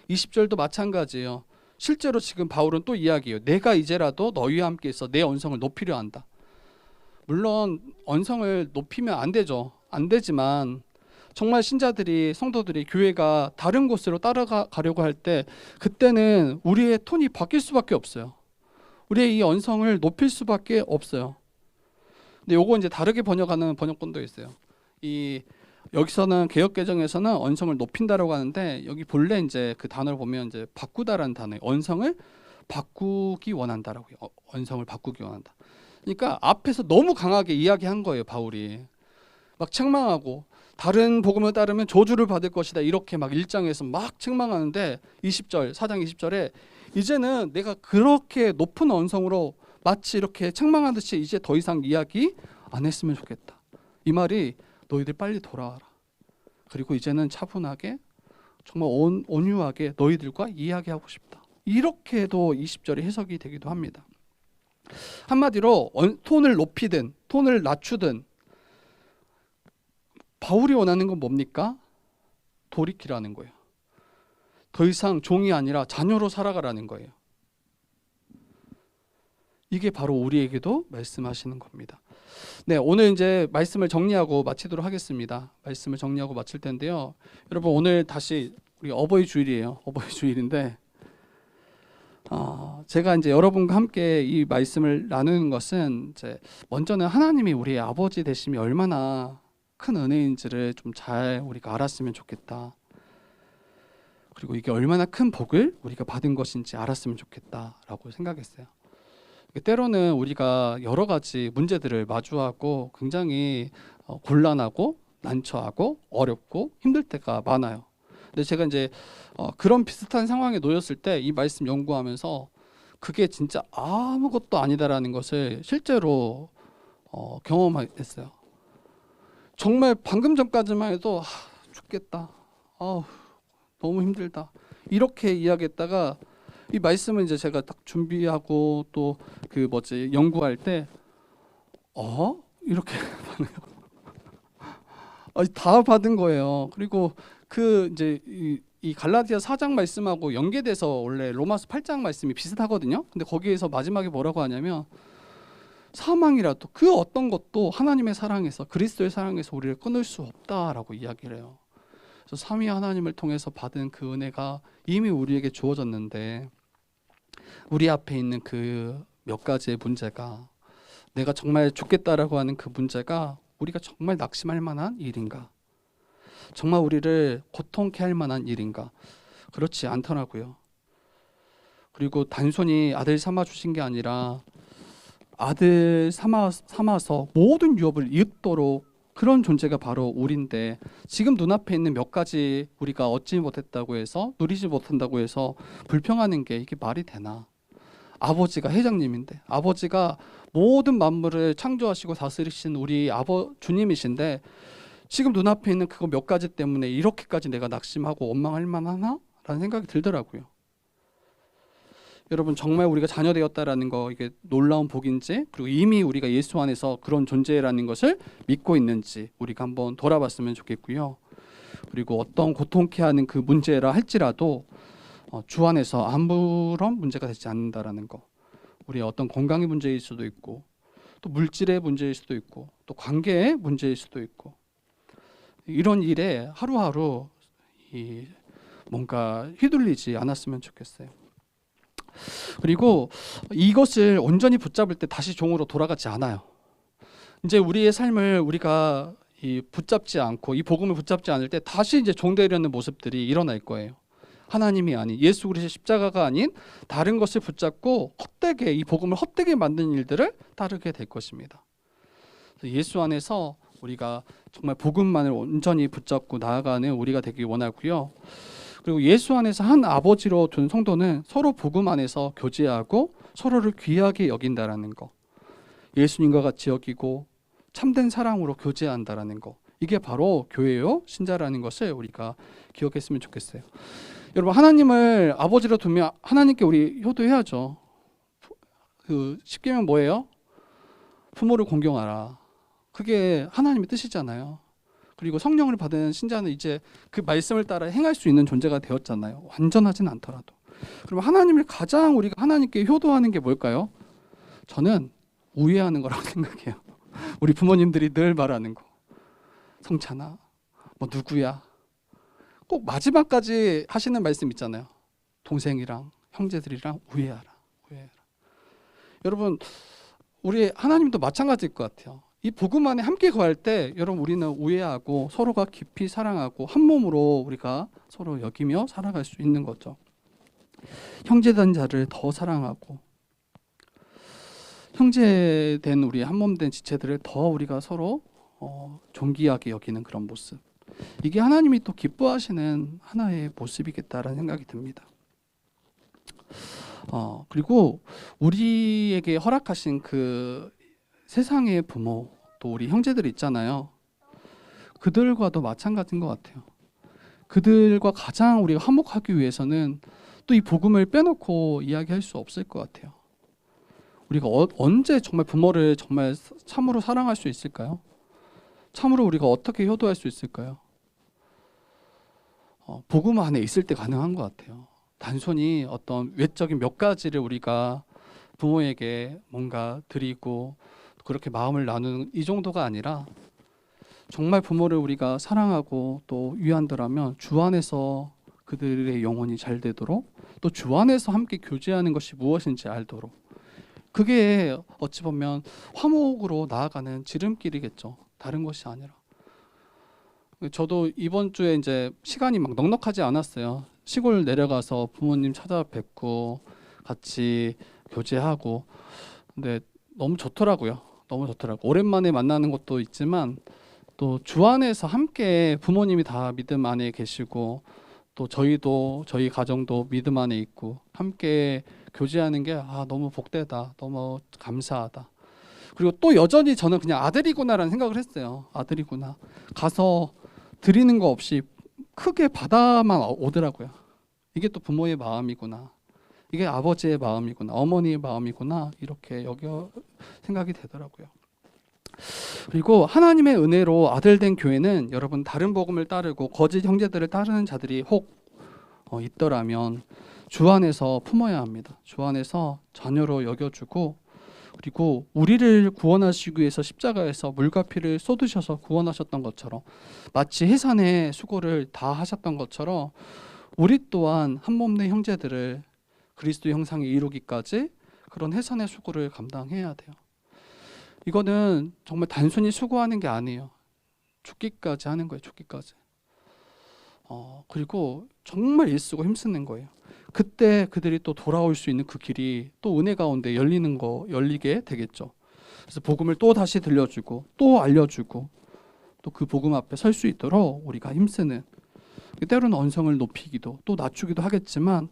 20절도 마찬가지예요. 실제로 지금 바울은 또 이야기해요. 내가 이제라도 너희와 함께 있어 내 언성을 높이려 한다. 물론 언성을 높이면 안 되죠. 안 되지만 정말 신자들이, 성도들이 교회가 다른 곳으로 따라가려고 할 때 그때는 우리의 톤이 바뀔 수밖에 없어요. 우리의 이 언성을 높일 수밖에 없어요. 근데 요거 이제 다르게 번역하는 번역본도 있어요. 여기서는 개역개정에서는 언성을 높인다라고 하는데 여기 본래 이제 그 단어를 보면 이제 바꾸다라는 단어예요. 언성을 바꾸기 원한다라고요. 언성을 바꾸기 원한다. 그러니까 앞에서 너무 강하게 이야기한 거예요, 바울이. 막 책망하고 다른 복음을 따르면 저주를 받을 것이다. 이렇게 막 1장에서 막 책망하는데 20절, 4장 20절에 이제는 내가 그렇게 높은 언성으로 마치 이렇게 책망하듯이 이제 더 이상 이야기 안 했으면 좋겠다. 이 말이 너희들 빨리 돌아와라. 그리고 이제는 차분하게 정말 온유하게 너희들과 이야기하고 싶다. 이렇게도 20절이 해석이 되기도 합니다. 한마디로 톤을 높이든 톤을 낮추든 바울이 원하는 건 뭡니까? 돌이키라는 거예요. 더 이상 종이 아니라 자녀로 살아가라는 거예요. 이게 바로 우리에게도 말씀하시는 겁니다. 네, 오늘 이제 말씀을 정리하고 마치도록 하겠습니다. 말씀을 정리하고 마칠 텐데요. 여러분, 오늘 다시 우리 어버이 주일이에요. 어버이 주일인데 제가 이제 여러분과 함께 이 말씀을 나누는 것은 이제 먼저는 하나님이 우리의 아버지 되심이 얼마나 큰 은혜인지를 좀 잘 우리가 알았으면 좋겠다. 그리고 이게 얼마나 큰 복을 우리가 받은 것인지 알았으면 좋겠다라고 생각했어요. 때로는 우리가 여러 가지 문제들을 마주하고 굉장히 곤란하고 난처하고 어렵고 힘들 때가 많아요. 근데 제가 이제 그런 비슷한 상황에 놓였을 때 이 말씀 연구하면서 그게 진짜 아무것도 아니다라는 것을 실제로 경험했어요. 정말 방금 전까지만 해도 죽겠다. 너무 힘들다. 이렇게 이야기했다가 이 말씀을 이제 제가 딱 준비하고 또 연구할 때 이렇게 받네요. 다 받은 거예요. 그리고 이제 이 갈라디아 4장 말씀하고 연계돼서 원래 로마서 8장 말씀이 비슷하거든요. 근데 거기에서 마지막에 뭐라고 하냐면 사망이라도 그 어떤 것도 하나님의 사랑에서, 그리스도의 사랑에서 우리를 끊을 수 없다라고 이야기를 해요. 그래서 삼위 하나님을 통해서 받은 그 은혜가 이미 우리에게 주어졌는데 우리 앞에 있는 그 몇 가지의 문제가, 내가 정말 죽겠다라고 하는 그 문제가 우리가 정말 낙심할 만한 일인가? 정말 우리를 고통케 할 만한 일인가? 그렇지 않더라고요. 그리고 단순히 아들 삼아 주신 게 아니라 아들 삼아서 모든 유업을 이윽도록 그런 존재가 바로 우리인데, 지금 눈앞에 있는 몇 가지 우리가 얻지 못했다고 해서, 누리지 못한다고 해서 불평하는 게 이게 말이 되나? 아버지가 회장님인데, 아버지가 모든 만물을 창조하시고 다스리신 우리 주님이신데 지금 눈앞에 있는 그거 몇 가지 때문에 이렇게까지 내가 낙심하고 원망할 만하나? 라는 생각이 들더라고요. 여러분 정말 우리가 자녀 되었다라는 거 이게 놀라운 복인지, 그리고 이미 우리가 예수 안에서 그런 존재라는 것을 믿고 있는지 우리가 한번 돌아봤으면 좋겠고요. 그리고 어떤 고통케 하는 그 문제라 할지라도 주 안에서 아무런 문제가 되지 않는다라는 거. 우리의 어떤 건강의 문제일 수도 있고, 또 물질의 문제일 수도 있고, 또 관계의 문제일 수도 있고, 이런 일에 하루하루 뭔가 휘둘리지 않았으면 좋겠어요. 그리고 이것을 온전히 붙잡을 때 다시 종으로 돌아가지 않아요. 이제 우리의 삶을 우리가 붙잡지 않고 이 복음을 붙잡지 않을 때 다시 이제 종 되려는 모습들이 일어날 거예요. 하나님이 아닌 예수 그리스도의 십자가가 아닌 다른 것을 붙잡고 헛되게 이 복음을 헛되게 만드는 일들을 따르게 될 것입니다. 예수 안에서 우리가 정말 복음만을 온전히 붙잡고 나아가는 우리가 되길 원하고요. 그리고 예수 안에서 한 아버지로 둔 성도는 서로 복음 안에서 교제하고 서로를 귀하게 여긴다라는 거, 예수님과 같이 여기고 참된 사랑으로 교제한다라는 거, 이게 바로 교회요 신자라는 것을 우리가 기억했으면 좋겠어요. 여러분, 하나님을 아버지로 두면 하나님께 우리 효도해야죠. 그 십계명 뭐예요? 부모를 공경하라. 그게 하나님의 뜻이잖아요. 그리고 성령을 받은 신자는 이제 그 말씀을 따라 행할 수 있는 존재가 되었잖아요. 완전하진 않더라도. 그럼 하나님을 가장 우리가 하나님께 효도하는 게 뭘까요? 저는 우애하는 거라고 생각해요. 우리 부모님들이 늘 말하는 거. 성찬아, 뭐 누구야? 꼭 마지막까지 하시는 말씀 있잖아요. 동생이랑 형제들이랑 우애하라. 우애하라. 여러분, 우리 하나님도 마찬가지일 것 같아요. 이 복음 안에 함께 거할 때 여러분 우리는 우애하고 서로가 깊이 사랑하고 한 몸으로 우리가 서로 여기며 살아갈 수 있는 거죠. 형제된 자를 더 사랑하고 형제된 우리 한 몸 된 지체들을 더 우리가 서로 존귀하게 여기는 그런 모습. 이게 하나님이 또 기뻐하시는 하나의 모습이겠다라는 생각이 듭니다. 그리고 우리에게 허락하신 그 세상의 부모, 또 우리 형제들 있잖아요. 그들과도 마찬가지인 것 같아요. 그들과 가장 우리가 화목하기 위해서는 또 이 복음을 빼놓고 이야기할 수 없을 것 같아요. 우리가 언제 정말 부모를 정말 참으로 사랑할 수 있을까요? 참으로 우리가 어떻게 효도할 수 있을까요? 복음 안에 있을 때 가능한 것 같아요. 단순히 어떤 외적인 몇 가지를 우리가 부모에게 뭔가 드리고 그렇게 마음을 나누는 이 정도가 아니라 정말 부모를 우리가 사랑하고 또 위한다라면 주 안에서 그들의 영혼이 잘 되도록, 또 주 안에서 함께 교제하는 것이 무엇인지 알도록, 그게 어찌 보면 화목으로 나아가는 지름길이겠죠. 다른 것이 아니라. 저도 이번 주에 이제 시간이 막 넉넉하지 않았어요. 시골 내려가서 부모님 찾아뵙고 같이 교제하고, 근데 너무 좋더라고요. 너무 좋더라고. 오랜만에 만나는 것도 있지만 또 주 안에서 함께 부모님이 다 믿음 안에 계시고 또 저희도 저희 가정도 믿음 안에 있고 함께 교제하는 게 너무 복되다. 너무 감사하다. 그리고 또 여전히 저는 그냥 아들이구나라는 생각을 했어요. 아들이구나. 가서 드리는 거 없이 크게 받아만 오더라고요. 이게 또 부모의 마음이구나. 이게 아버지의 마음이구나. 어머니의 마음이구나. 이렇게 생각이 되더라고요. 그리고 하나님의 은혜로 아들된 교회는 여러분 다른 복음을 따르고 거짓 형제들을 따르는 자들이 혹 있더라면 주 안에서 품어야 합니다. 주 안에서 자녀로 여겨주고, 그리고 우리를 구원하시기 위해서 십자가에서 물과 피를 쏟으셔서 구원하셨던 것처럼, 마치 해산의 수고를 다 하셨던 것처럼 우리 또한 한 몸 내 형제들을 그리스도 형상에 이루기까지 그런 해산의 수고를 감당해야 돼요. 이거는 정말 단순히 수고하는 게 아니에요. 죽기까지 하는 거예요. 죽기까지. 그리고 정말 일쓰고 힘쓰는 거예요. 그때 그들이 또 돌아올 수 있는 그 길이 또 은혜 가운데 열리게 되겠죠. 그래서 복음을 또 다시 들려주고 또 알려주고 또 그 복음 앞에 설 수 있도록 우리가 힘쓰는, 때로는 언성을 높이기도 또 낮추기도 하겠지만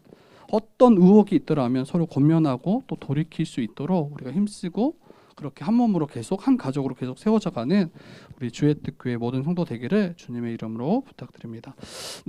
어떤 의혹이 있더라면 서로 권면하고 또 돌이킬 수 있도록 우리가 힘쓰고 그렇게 한 몸으로 계속 한 가족으로 계속 세워져가는 우리 주의 뜻교회 모든 성도 되기를 주님의 이름으로 부탁드립니다. 네.